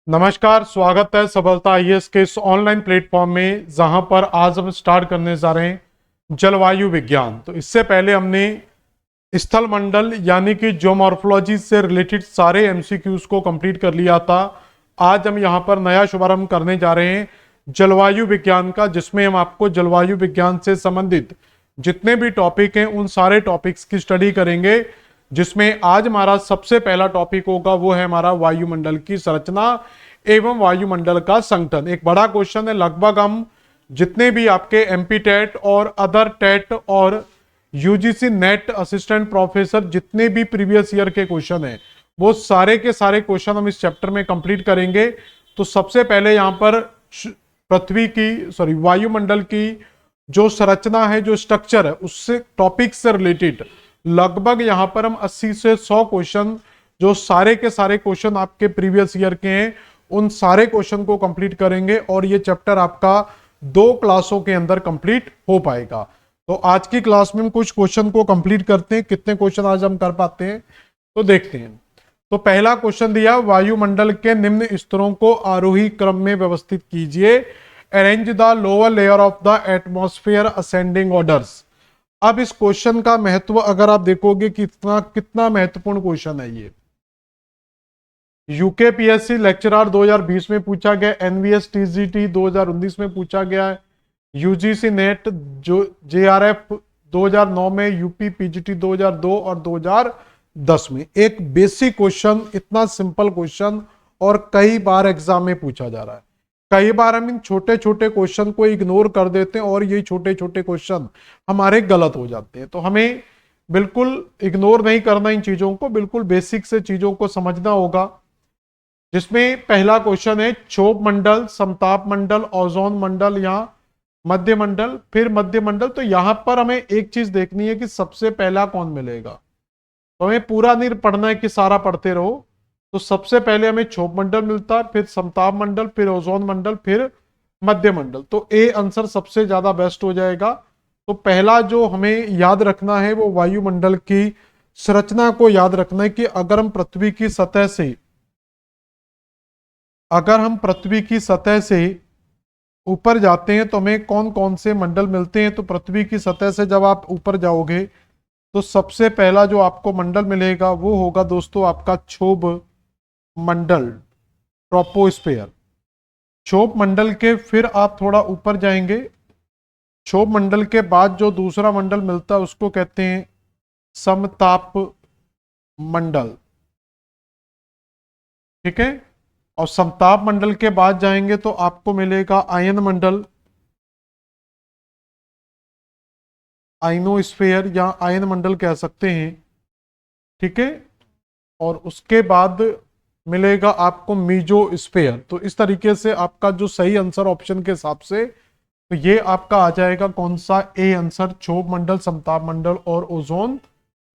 नमस्कार, स्वागत है सफलता आईएएस के इस ऑनलाइन प्लेटफॉर्म में, जहां पर आज हम स्टार्ट करने जा रहे हैं जलवायु विज्ञान। तो इससे पहले हमने स्थल मंडल यानी कि ज्योमॉर्फोलॉजी से रिलेटेड सारे एमसीक्यूज को कंप्लीट कर लिया था। आज हम यहां पर नया शुभारंभ करने जा रहे हैं जलवायु विज्ञान का, जिसमें हम आपको जलवायु विज्ञान से संबंधित जितने भी टॉपिक हैं उन सारे टॉपिक्स की स्टडी करेंगे। जिसमें आज हमारा सबसे पहला टॉपिक होगा वो है हमारा वायुमंडल की संरचना एवं वायुमंडल का संगठन। एक बड़ा क्वेश्चन है, लगभग हम जितने भी आपके एमपी टेट और अदर टेट और यूजीसी नेट असिस्टेंट प्रोफेसर जितने भी प्रीवियस ईयर के क्वेश्चन हैं वो सारे के सारे क्वेश्चन हम इस चैप्टर में कंप्लीट करेंगे। तो सबसे पहले यहां पर वायुमंडल की जो संरचना है, जो स्ट्रक्चर है, उससे टॉपिक से रिलेटेड लगभग यहां पर हम 80 से 100 क्वेश्चन, जो सारे के सारे क्वेश्चन आपके प्रीवियस ईयर के हैं, उन सारे क्वेश्चन को कंप्लीट करेंगे और ये चैप्टर आपका 2 क्लासों के अंदर कंप्लीट हो पाएगा। तो आज की क्लास में हम कुछ क्वेश्चन को कंप्लीट करते हैं। कितने क्वेश्चन आज हम कर पाते हैं तो देखते हैं। तो पहला क्वेश्चन दिया, वायुमंडल के निम्न स्तरों को आरोही क्रम में व्यवस्थित कीजिए। Arrange the lower layer of the atmosphere ascending orders. अब इस क्वेश्चन का महत्व अगर आप देखोगे कितना कितना महत्वपूर्ण क्वेश्चन है ये। यूकेपीएससी लेक्चरर 2020 में पूछा गया, एनवीएस टीजीटी 2019 में पूछा गया है, यूजीसी नेट जो जेआरएफ 2009 में, यूपी पीजीटी 2002 और 2010 में। एक बेसिक क्वेश्चन, इतना सिंपल क्वेश्चन और कई बार एग्जाम में पूछा जा रहा है। कई बार हम इन छोटे छोटे क्वेश्चन को इग्नोर कर देते हैं और ये छोटे छोटे क्वेश्चन हमारे गलत हो जाते हैं। तो हमें बिल्कुल इग्नोर नहीं करना इन चीजों को, बिल्कुल बेसिक से चीजों को समझना होगा। जिसमें पहला क्वेश्चन है, क्षोभ मंडल, समताप मंडल, ओजोन मंडल या मध्य मंडल, फिर मध्य मंडल। तो यहां पर हमें एक चीज देखनी है कि सबसे पहला कौन मिलेगा। तो हमें पूरा नहीं पढ़ना है कि सारा पढ़ते रहो। तो सबसे पहले हमें क्षोभ मंडल मिलता है, फिर समताप मंडल, फिर ओजोन मंडल, फिर मध्य मंडल। तो ए आंसर सबसे ज्यादा बेस्ट हो जाएगा। तो पहला जो हमें याद रखना है वो वायुमंडल की संरचना को याद रखना है कि अगर हम पृथ्वी की सतह से ऊपर जाते हैं तो हमें कौन कौन से मंडल मिलते हैं। तो पृथ्वी की सतह से जब आप ऊपर जाओगे तो सबसे पहला जो आपको मंडल मिलेगा वो होगा दोस्तों आपका क्षोभ मंडल, ट्रोपोस्फेयर। क्षोभ मंडल के फिर आप थोड़ा ऊपर जाएंगे, क्षोभ मंडल के बाद जो दूसरा मंडल मिलता है उसको कहते हैं समताप मंडल। ठीक है, और समताप मंडल के बाद जाएंगे तो आपको मिलेगा आयन मंडल, आइनोस्फेयर या आयन मंडल कह सकते हैं। ठीक है, और उसके बाद मिलेगा आपको मीजोस्फेयर। तो इस तरीके से आपका जो सही आंसर ऑप्शन के हिसाब से तो ये आपका आ जाएगा कौन सा, ए आंसर, क्षोभ मंडल, समताप मंडल और ओजोन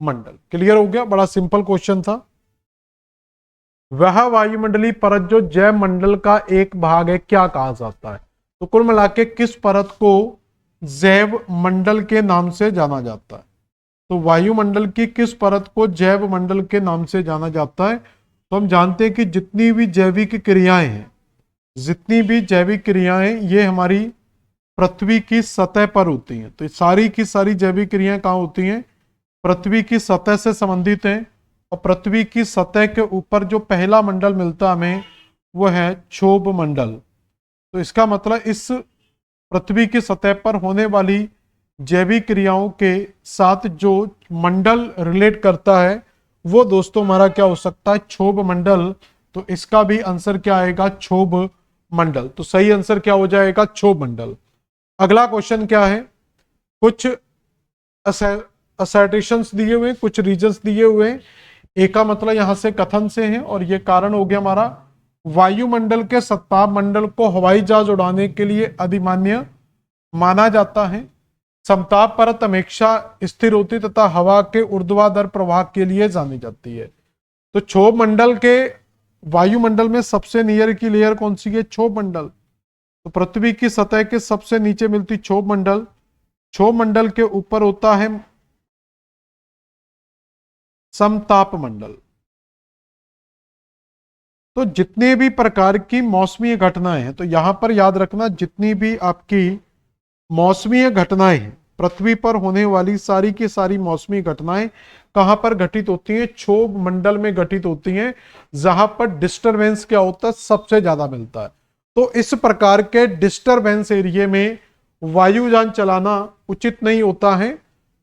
मंडल। क्लियर हो गया, बड़ा सिंपल क्वेश्चन था। वह वायुमंडलीय परत जो जैव मंडल का एक भाग है क्या कहा जाता है। तो कुल मिला के किस परत को जैव मंडल के नाम से जाना जाता है। तो वायुमंडल की किस परत को जैव मंडल के नाम से जाना जाता है। तो हम जानते हैं कि जितनी भी जैविक क्रियाएं हैं, ये हमारी पृथ्वी की सतह पर होती हैं। तो सारी की सारी जैविक क्रियाएं कहाँ होती हैं, पृथ्वी की सतह से संबंधित हैं। और पृथ्वी की सतह के ऊपर जो पहला मंडल मिलता हमें वो है क्षोभ मंडल। तो इसका मतलब इस पृथ्वी की सतह पर होने वाली जैविक क्रियाओं के साथ जो मंडल रिलेट करता है वो दोस्तों हमारा क्या हो सकता है, क्षोभ मंडल। तो इसका भी आंसर क्या आएगा, क्षोभ मंडल। तो सही आंसर क्या हो जाएगा, क्षोभ मंडल। अगला क्वेश्चन क्या है, कुछ असर्टेशंस दिए हुए, कुछ रीजंस दिए हुए हैं। ए का मतलब यहां से कथन से है और ये कारण हो गया हमारा, वायुमंडल के सत्ताप मंडल को हवाई जहाज उड़ाने के लिए अधिमान्य माना जाता है। समताप परत हमेशा स्थिर होती तथा हवा के ऊर्ध्वाधर प्रवाह के लिए जानी जाती है। तो क्षोभ मंडल के वायुमंडल में सबसे नियर की लेयर कौन सी है, क्षोभ मंडल। तो पृथ्वी की सतह के सबसे नीचे मिलती क्षोभ मंडल, क्षोभ मंडल के ऊपर होता है समताप मंडल। तो जितने भी प्रकार की मौसमी घटनाएं हैं, तो यहां पर याद रखना जितनी भी आपकी मौसमी घटनाएं हैं, पृथ्वी पर होने वाली सारी की सारी मौसमी घटनाएं कहां पर घटित होती हैं? क्षोभ मंडल में घटित होती हैं, जहां पर डिस्टरबेंस क्या होता है? सबसे ज्यादा मिलता है। तो इस प्रकार के डिस्टरबेंस एरिया में वायुयान चलाना उचित नहीं होता है।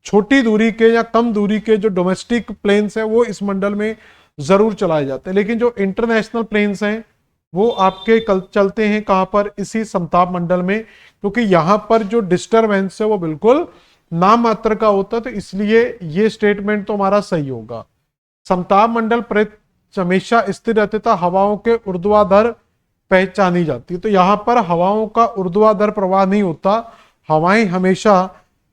छोटी दूरी के या कम दूरी के जो डोमेस्टिक प्लेन्स हैं वो इस मंडल में जरूर चलाए जाते हैं, लेकिन जो इंटरनेशनल प्लेन्स हैं वो आपके कल चलते हैं कहां पर? इसी समताप मंडल में, क्योंकि यहां पर जो डिस्टरबेंस है वो बिल्कुल नाम मात्र का होता है। तो इसलिए ये स्टेटमेंट तो हमारा सही होगा। समताप मंडल प्रदेश हमेशा स्थिर रहते था, हवाओं के ऊर्ध्वाधर पहचानी जाती है। तो यहां पर हवाओं का ऊर्ध्वाधर प्रवाह नहीं होता, हवाएं हमेशा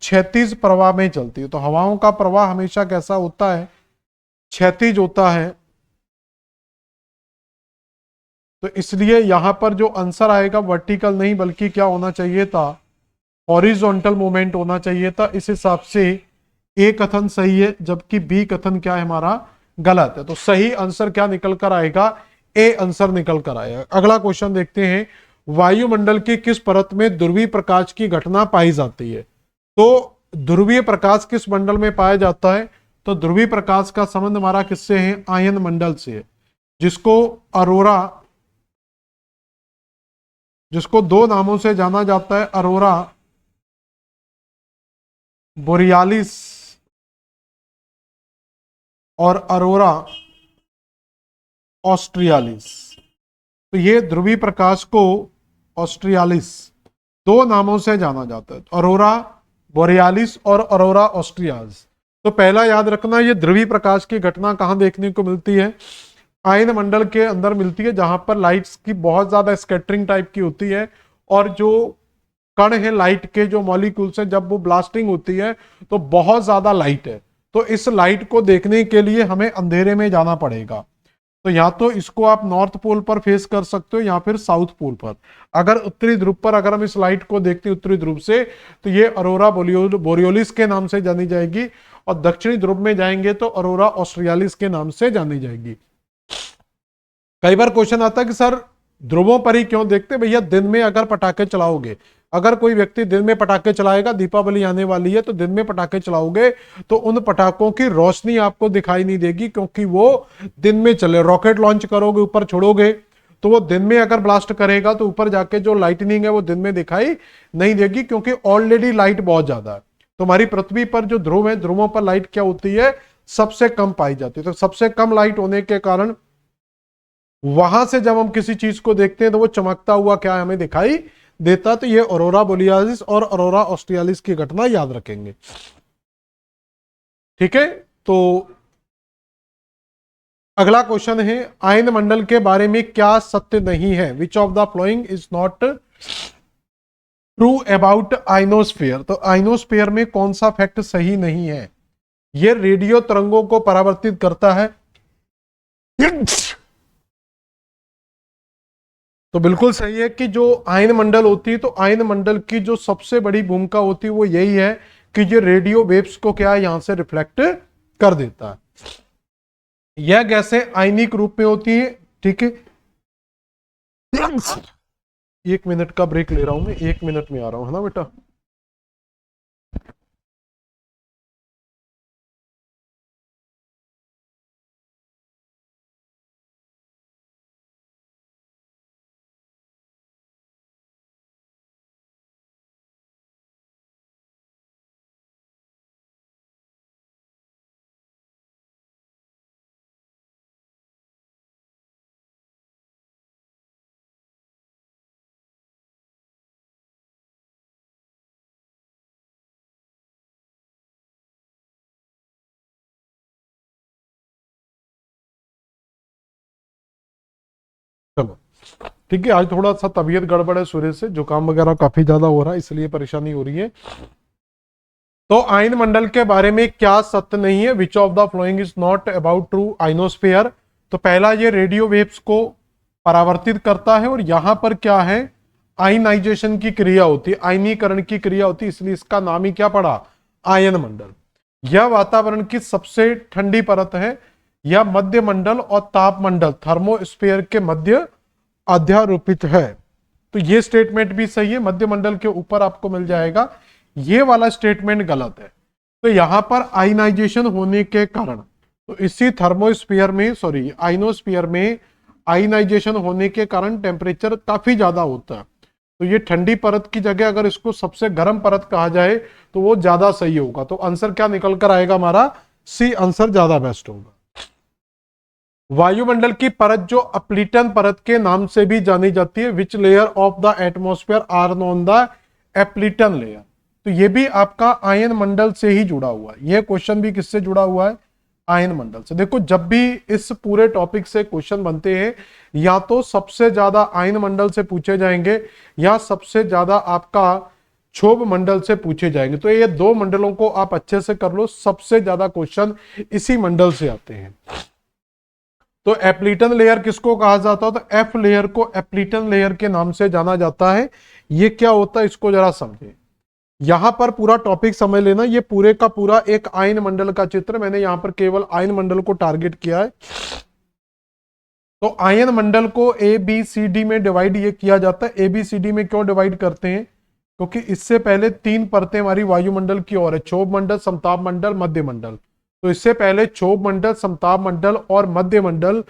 क्षैतिज प्रवाह में चलती है। तो हवाओं का प्रवाह हमेशा कैसा होता है? क्षैतिज होता है। तो इसलिए यहां पर जो आंसर आएगा वर्टिकल नहीं बल्कि क्या होना चाहिए था? हॉरिजॉन्टल मूवमेंट होना चाहिए था। इस हिसाब से ए कथन सही है, जबकि बी कथन क्या है हमारा? गलत है। तो सही आंसर क्या निकल कर आएगा? ए आंसर निकल कर आएगा। अगला क्वेश्चन देखते हैं, वायुमंडल की किस परत में ध्रुवीय प्रकाश की घटना पाई जाती है? तो ध्रुवीय प्रकाश किस मंडल में पाया जाता है? तो ध्रुवीय प्रकाश का संबंध हमारा किससे है? आयन मंडल से है, जिसको अरोरा, जिसको दो नामों से जाना जाता है, अरोरा बोरियालिस और अरोरा ऑस्ट्रियालिस। तो ये ध्रुवीय प्रकाश को ऑस्ट्रियालिस दो नामों से जाना जाता है, अरोरा बोरियालिस और अरोरा ऑस्ट्रियालिस। तो पहला याद रखना, ये ध्रुवीय प्रकाश की घटना कहां देखने को मिलती है? आयन मंडल के अंदर मिलती है, जहां पर लाइट्स की बहुत ज्यादा स्कैटरिंग टाइप की होती है, और जो कण है लाइट के, जो मॉलिक्यूल्स हैं, जब वो ब्लास्टिंग होती है तो बहुत ज्यादा लाइट है। तो इस लाइट को देखने के लिए हमें अंधेरे में जाना पड़ेगा। तो या तो इसको आप नॉर्थ पोल पर फेस कर सकते हो या फिर साउथ पोल पर। अगर उत्तरी ध्रुव पर अगर हम इस लाइट को देखते हैं उत्तरी ध्रुव से, तो ये अरोरा बोरियोलिस के नाम से जानी जाएगी, और दक्षिणी ध्रुव में जाएंगे तो अरोरा ऑस्ट्रियालिस के नाम से जानी जाएगी। कई बार क्वेश्चन आता है कि सर ध्रुवों पर ही क्यों देखते? भैया दिन में अगर पटाखे चलाओगे, अगर कोई व्यक्ति दिन में पटाखे चलाएगा, दीपावली आने वाली है तो दिन में पटाखे चलाओगे तो उन पटाखों की रोशनी आपको दिखाई नहीं देगी, क्योंकि वो दिन में चले। रॉकेट लॉन्च करोगे, ऊपर छोड़ोगे, तो वो दिन में अगर ब्लास्ट करेगा तो ऊपर जाके जो लाइटनिंग है वो दिन में दिखाई नहीं देगी, क्योंकि ऑलरेडी लाइट बहुत ज्यादा है। तो हमारी पृथ्वी पर जो ध्रुव है, ध्रुवों पर लाइट क्या होती है? सबसे कम पाई जाती है। तो सबसे कम लाइट होने के कारण वहां से जब हम किसी चीज को देखते हैं तो वो चमकता हुआ क्या हमें दिखाई देता। तो ये अरोरा बोरियालिस और अरोरा ऑस्ट्रियालिस की घटना याद रखेंगे। ठीक है, तो अगला क्वेश्चन है, आयन मंडल के बारे में क्या सत्य नहीं है? विच of the following is not true about ionosphere? तो आइनोस्फीयर में कौन सा फैक्ट सही नहीं है? ये रेडियो तरंगों को परावर्तित करता है। तो बिल्कुल सही है कि जो आयन मंडल होती है, तो आयन मंडल की जो सबसे बड़ी भूमिका होती है वो यही है कि ये रेडियो वेव्स को क्या है, यहां से रिफ्लेक्ट कर देता है। यह गैसें आयनिक रूप में होती है। ठीक है, 1 मिनट का ब्रेक ले रहा हूं मैं, 1 मिनट में आ रहा हूं, है ना बेटा? चलो ठीक है, आज थोड़ा सा तबीयत गड़बड़ है, सूर्य से जुकाम वगैरह काफी ज्यादा हो रहा है, इसलिए परेशानी हो रही है। तो आयन मंडल के बारे में क्या सत्य नहीं है? विच of the following is not about true ionosphere? तो पहला, ये रेडियो वेव्स को परावर्तित करता है, और यहां पर क्या है, आयनाइजेशन की क्रिया होती है, आयनीकरण की क्रिया होती है, इसलिए इसका नाम ही क्या पड़ा? आयन मंडल। यह वातावरण की सबसे ठंडी परत है, या मध्य मंडल और ताप मंडल थर्मोस्फीयर के मध्य अध्यारोपित है। तो ये स्टेटमेंट भी सही है, मध्य मंडल के ऊपर आपको मिल जाएगा। ये वाला स्टेटमेंट गलत है। तो यहां पर आयनाइजेशन होने के कारण, तो इसी थर्मोस्फीयर में सॉरी आइनोस्फीयर में आयनाइजेशन होने के कारण टेम्परेचर काफी ज्यादा होता है। तो ये ठंडी परत की जगह अगर इसको सबसे गर्म परत कहा जाए तो वो ज्यादा सही होगा। तो आंसर क्या निकल कर आएगा हमारा, सी आंसर ज्यादा बेस्ट होगा। वायुमंडल की परत जो अपलिटन परत के नाम से भी जानी जाती है, which layer of the atmosphere are known the Appleton layer. तो ये भी आपका आयन मंडल से ही जुड़ा हुआ है। यह क्वेश्चन भी किससे जुड़ा हुआ है, आयन मंडल से। देखो जब भी इस पूरे टॉपिक से क्वेश्चन बनते हैं, या तो सबसे ज्यादा आयन मंडल से पूछे जाएंगे या सबसे ज्यादा आपका क्षोभ मंडल से पूछे जाएंगे। तो ये दो मंडलों को आप अच्छे से कर लो, सबसे ज्यादा क्वेश्चन इसी मंडल से आते हैं। तो एप्लिटन लेयर किसको कहा जाता है, तो एफ लेयर को एप्लिटन लेयर के नाम से जाना जाता है। ये क्या होता है इसको जरा समझे। यहां पर पूरा टॉपिक समझ लेना, ये पूरे का पूरा एक आयन मंडल का चित्र, मैंने यहां पर केवल आयन मंडल को टारगेट किया है। तो आयन मंडल को ए बी सी डी में डिवाइड ये किया जाता है। ए बी सी डी में क्यों डिवाइड करते हैं, क्योंकि इससे पहले तीन परतें हमारी वायुमंडल की और है, क्षोभ मंडल, समताप मंडल, मध्य मंडल। तो इससे पहले क्षोभ मंडल, समताप मंडल और मध्य मंडल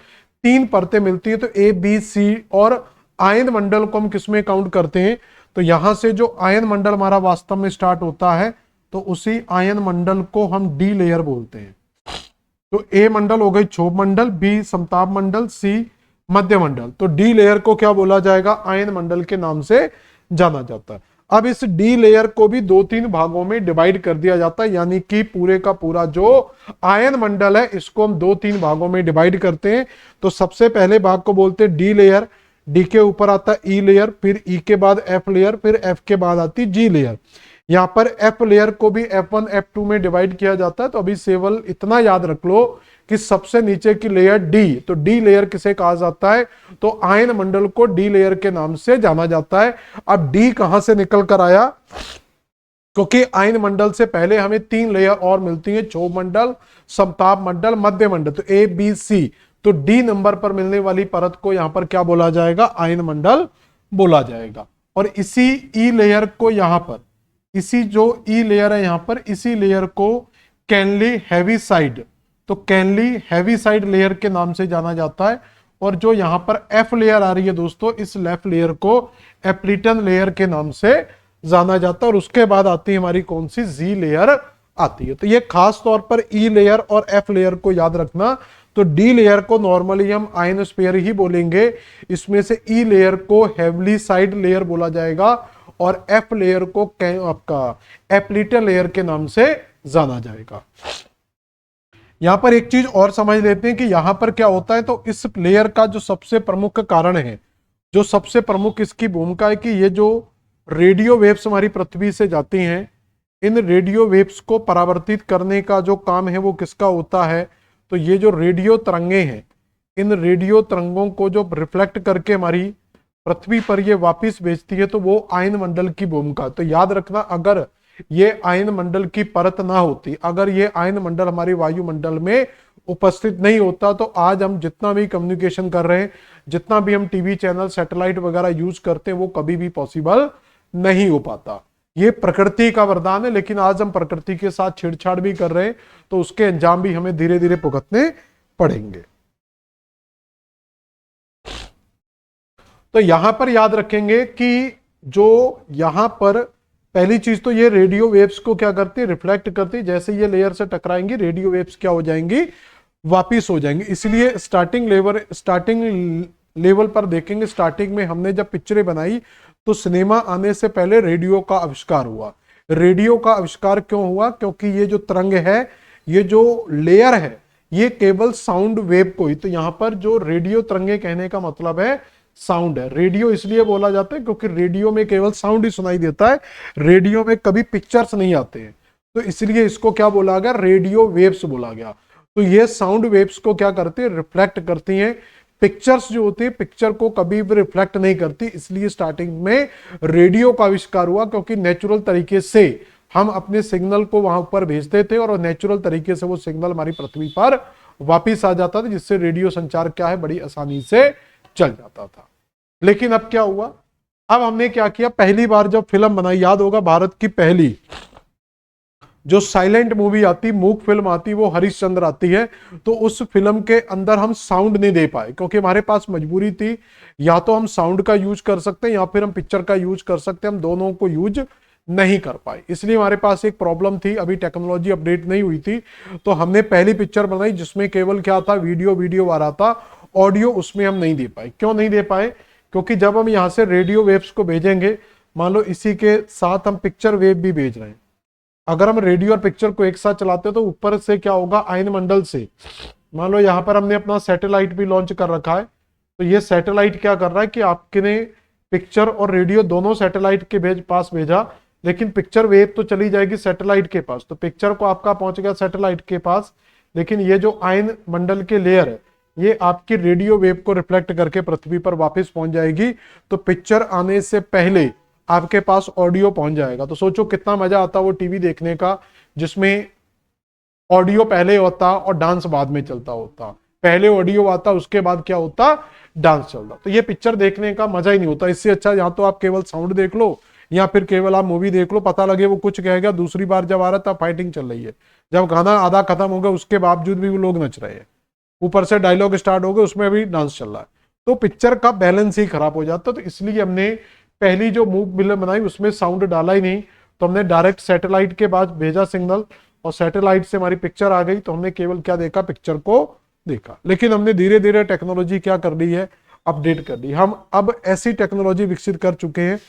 तीन परतें मिलती है। तो ए बी सी और आयन मंडल को हम किसमें काउंट करते हैं, तो यहां से जो आयन मंडल हमारा वास्तव में स्टार्ट होता है, तो उसी आयन मंडल को हम डी लेयर बोलते हैं। तो ए मंडल हो गई क्षोभ मंडल, बी समताप मंडल, सी मध्य मंडल। तो डी लेयर को क्या बोला जाएगा, आयन मंडल के नाम से जाना जाता है। अब इस डी लेयर को भी दो तीन भागों में डिवाइड कर दिया जाता है, यानी कि पूरे का पूरा जो आयन मंडल है इसको हम दो तीन भागों में डिवाइड करते हैं। तो सबसे पहले भाग को बोलते हैं डी लेयर, डी के ऊपर आता है ई लेयर, फिर ई के बाद एफ लेयर, फिर एफ के बाद आती है जी लेयर। यहां पर एफ लेयर को भी F1 F2 में डिवाइड किया जाता है। तो अभी केवल इतना याद रख लो कि सबसे नीचे की लेयर डी, तो डी लेयर किसे कहा जाता है, तो आयन मंडल को डी लेयर के नाम से जाना जाता है। अब डी कहां से निकल कर आया, क्योंकि आयन मंडल से पहले हमें तीन लेयर और मिलती है, क्षोभ मंडल, समताप मंडल, मध्य मंडल। तो ए बी सी, तो डी नंबर पर मिलने वाली परत को यहां पर क्या बोला जाएगा, आयन मंडल बोला जाएगा। और इसी ई लेयर को यहां पर, इसी जो ई लेयर है यहां पर, इसी लेयर को कैनली हैवीसाइड, तो कैनली हैवीसाइड लेयर के नाम से जाना जाता है। और जो यहां पर एफ लेयर आ रही है दोस्तों, इस लेफ्ट लेयर को एप्लिटन लेयर के नाम से जाना जाता है। और उसके बाद आती है हमारी कौन सी, जी लेयर आती है। तो ये खास तौर पर ई लेयर और एफ लेयर को याद रखना। तो डी लेयर को नॉर्मली हम आयनोस्फीयर ही बोलेंगे, इसमें से ई लेयर को हैवीसाइड लेयर बोला जाएगा और एफ लेयर को आपका एप्लिटन लेयर के नाम से जाना जाएगा। यहां पर एक चीज और समझ लेते हैं कि यहां पर क्या होता है। तो इस लेयर का जो सबसे प्रमुख कारण है, जो सबसे प्रमुख इसकी भूमिका है कि ये जो रेडियो वेव्स हमारी पृथ्वी से जाती हैं, इन रेडियो वेव्स को परावर्तित करने का जो काम है वो किसका होता है, तो ये जो रेडियो तरंगे हैं, इन रेडियो तरंगों को जो रिफ्लेक्ट करके हमारी पृथ्वी पर ये वापस भेजती है, तो वो आयन मंडल की भूमिका। तो याद रखना, अगर ये आयन मंडल की परत ना होती, अगर ये आयन मंडल हमारी वायुमंडल में उपस्थित नहीं होता, तो आज हम जितना भी कम्युनिकेशन कर रहे हैं, जितना भी हम टीवी चैनल, सैटेलाइट वगैरह यूज करते हैं, वो कभी भी पॉसिबल नहीं हो पाता। ये प्रकृति का वरदान है, लेकिन आज हम प्रकृति के साथ छेड़छाड़ भी कर रहे हैं, तो उसके अंजाम भी हमें धीरे धीरे भुगतने पड़ेंगे। तो यहां पर याद रखेंगे कि जो यहां पर पहली चीज, तो ये रेडियो वेव्स को क्या करती है, रिफ्लेक्ट करती है। जैसे ये लेयर से टकराएंगी, रेडियो वेव्स क्या हो जाएंगी, वापिस हो जाएंगे। इसलिए स्टार्टिंग लेवल पर देखेंगे, स्टार्टिंग में हमने जब पिक्चरें बनाई तो सिनेमा आने से पहले रेडियो का आविष्कार हुआ। रेडियो का आविष्कार क्यों हुआ, क्योंकि ये जो तरंग है, ये जो लेयर है, ये केवल साउंड वेव को ही, तो यहां पर जो रेडियो तरंगे कहने का मतलब है साउंड है। रेडियो इसलिए बोला जाता है क्योंकि रेडियो में केवल साउंड ही सुनाई देता है, रेडियो में कभी पिक्चर्स नहीं आते हैं, तो इसलिए इसको क्या बोला गया, रेडियो वेव्स बोला गया। तो ये साउंड वेव्स को क्या करती है, रिफ्लेक्ट करती हैं। पिक्चर्स जो होती है, पिक्चर को कभी भी रिफ्लेक्ट नहीं करती, इसलिए स्टार्टिंग में रेडियो का आविष्कार हुआ, क्योंकि नेचुरल तरीके से हम अपने सिग्नल को वहां ऊपर भेजते थे और नेचुरल तरीके से वो सिग्नल हमारी पृथ्वी पर वापिस आ जाता था, जिससे रेडियो संचार क्या है बड़ी आसानी से चल जाता था। लेकिन अब क्या हुआ, अब हमने क्या किया, पहली बार जब फिल्म बनाई, याद होगा भारत की पहली जो साइलेंट मूवी आती, मूक फिल्म आती, वो हरिश्चंद्र आती है, तो उस फिल्म के अंदर हम साउंड नहीं दे पाए क्योंकि हमारे पास मजबूरी थी, या तो हम साउंड का यूज कर सकते हैं या फिर हम पिक्चर का यूज कर सकते हैं, हम दोनों को यूज नहीं कर पाए। इसलिए हमारे पास एक प्रॉब्लम थी, अभी टेक्नोलॉजी अपडेट नहीं हुई थी, तो हमने पहली पिक्चर बनाई जिसमें केवल क्या था, वीडियो आ रहा था, ऑडियो उसमें हम नहीं दे पाए। क्यों नहीं दे पाए, क्योंकि जब हम यहां से रेडियो वेव्स को भेजेंगे, मान लो इसी के साथ हम पिक्चर वेव भी भेज रहे हैं, अगर हम रेडियो और पिक्चर को एक साथ चलाते हैं तो ऊपर से क्या होगा, आयन मंडल से, मान लो यहां पर हमने अपना सैटेलाइट भी लॉन्च कर रखा है, तो ये सैटेलाइट क्या कर रहा है कि आपने पिक्चर और रेडियो दोनों सैटेलाइट के पास भेजा, लेकिन पिक्चर वेव तो चली जाएगी सैटेलाइट के पास, तो पिक्चर को आपका पहुंच गया सैटेलाइट के पास, लेकिन ये जो आयन मंडल के लेयर है ये आपकी रेडियो वेव को रिफ्लेक्ट करके पृथ्वी पर वापस पहुंच जाएगी, तो पिक्चर आने से पहले आपके पास ऑडियो पहुंच जाएगा। तो सोचो कितना मजा आता वो टीवी देखने का जिसमें ऑडियो पहले होता और डांस बाद में चलता होता, पहले ऑडियो आता उसके बाद क्या होता, डांस चलता। तो ये पिक्चर देखने का मजा ही नहीं होता। इससे अच्छा या तो आप केवल साउंड देख लो या फिर केवल आप मूवी देख लो, पता लगे वो कुछ कहेगा, दूसरी बार जब आ रहा था फाइटिंग चल रही है, जब गाना आधा खत्म हो गया उसके बावजूद भी वो लोग नच रहे हैं, ऊपर से डायलॉग स्टार्ट हो गए उसमें भी डांस चल रहा है, तो पिक्चर का बैलेंस ही खराब हो जाता। तो इसलिए हमने पहली जो मूव फिल्म बनाई उसमें साउंड डाला ही नहीं, तो हमने डायरेक्ट सैटेलाइट के बाद भेजा सिग्नल और सैटेलाइट से हमारी पिक्चर आ गई, तो हमने केवल क्या देखा, पिक्चर को देखा। लेकिन हमने धीरे धीरे टेक्नोलॉजी क्या कर ली है, अपडेट कर ली। हम अब ऐसी टेक्नोलॉजी विकसित कर चुके हैं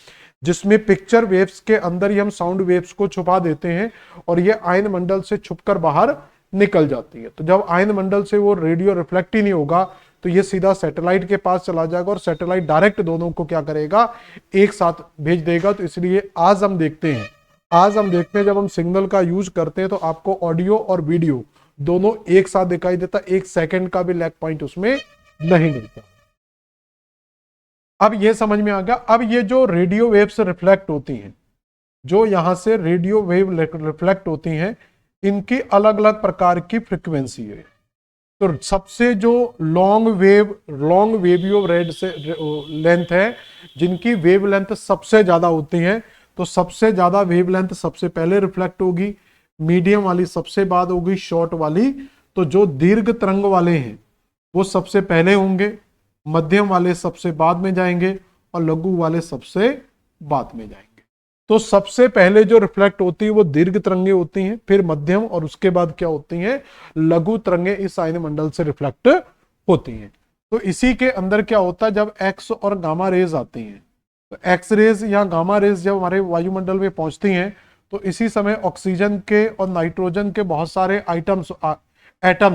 जिसमें पिक्चर वेव्स के अंदर ही हम साउंड वेव्स को छुपा देते हैं और ये आयन मंडल से छुपकर बाहर निकल जाती है। तो जब आयन मंडल से वो रेडियो रिफ्लेक्ट ही नहीं होगा तो ये सीधा सैटेलाइट के पास चला जाएगा और सैटेलाइट डायरेक्ट दोनों को क्या करेगा, एक साथ भेज देगा। तो इसलिए आज हम देखते हैं जब हम सिग्नल का यूज करते हैं तो आपको ऑडियो और वीडियो दोनों एक साथ दिखाई देता, एक सेकंड का भी लैग पॉइंट उसमें नहीं मिलता। अब ये समझ में आ गया। अब ये जो रेडियो वेव्स रिफ्लेक्ट होती हैं, जो यहां से रेडियो वेव रिफ्लेक्ट होती हैं, इनकी अलग अलग प्रकार की फ्रीक्वेंसी है। तो सबसे जो लॉन्ग वेवियो रेड से लेंथ है, जिनकी वेव लेंथ सबसे ज्यादा होती है, तो सबसे ज्यादा वेव लेंथ सबसे पहले रिफ्लेक्ट होगी, मीडियम वाली सबसे बाद होगी, शॉर्ट वाली, तो जो दीर्घ तरंग वाले हैं वो सबसे पहले होंगे, मध्यम वाले सबसे बाद में जाएंगे और लघु वाले सबसे बाद में जाएंगे। तो सबसे पहले जो रिफ्लेक्ट होती है वो दीर्घ तरंगे होती हैं, फिर मध्यम और उसके बाद क्या होती हैं, लघु तरंगे इस आयन मंडल से रिफ्लेक्ट होती हैं। तो इसी के अंदर क्या होता है, जब एक्स और गामा रेज आती हैं, तो एक्स रेज या गामा रेज जब हमारे वायुमंडल में पहुंचती हैं तो इसी समय ऑक्सीजन के और नाइट्रोजन के बहुत सारे एटम्स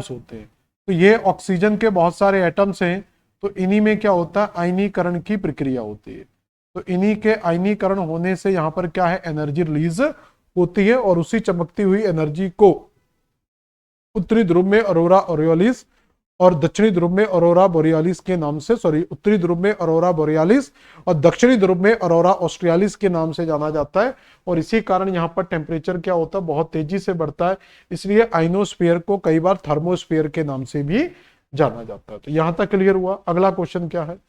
होते हैं। तो ये ऑक्सीजन के बहुत सारे एटम्स हैं, तो इन्हीं में क्या होता है, आयनीकरण की प्रक्रिया होती है। तो इन्हीं के आयनीकरण होने से यहाँ पर क्या है, एनर्जी रिलीज होती है और उसी चमकती हुई एनर्जी को उत्तरी ध्रुव में अरोरा ओरियोलिस और दक्षिणी ध्रुव में अरोरा बोरियालिस के नाम से, उत्तरी ध्रुव में अरोरा बोरियालिस और दक्षिणी ध्रुव में अरोरा ऑस्ट्रियालिस के नाम से जाना जाता है। और इसी कारण यहाँ पर टेम्परेचर क्या होता है, बहुत तेजी से बढ़ता है, इसलिए आइनोस्फीयर को कई बार थर्मोस्फीयर के नाम से भी जाना जाता है। तो यहां तक क्लियर हुआ। अगला क्वेश्चन क्या है,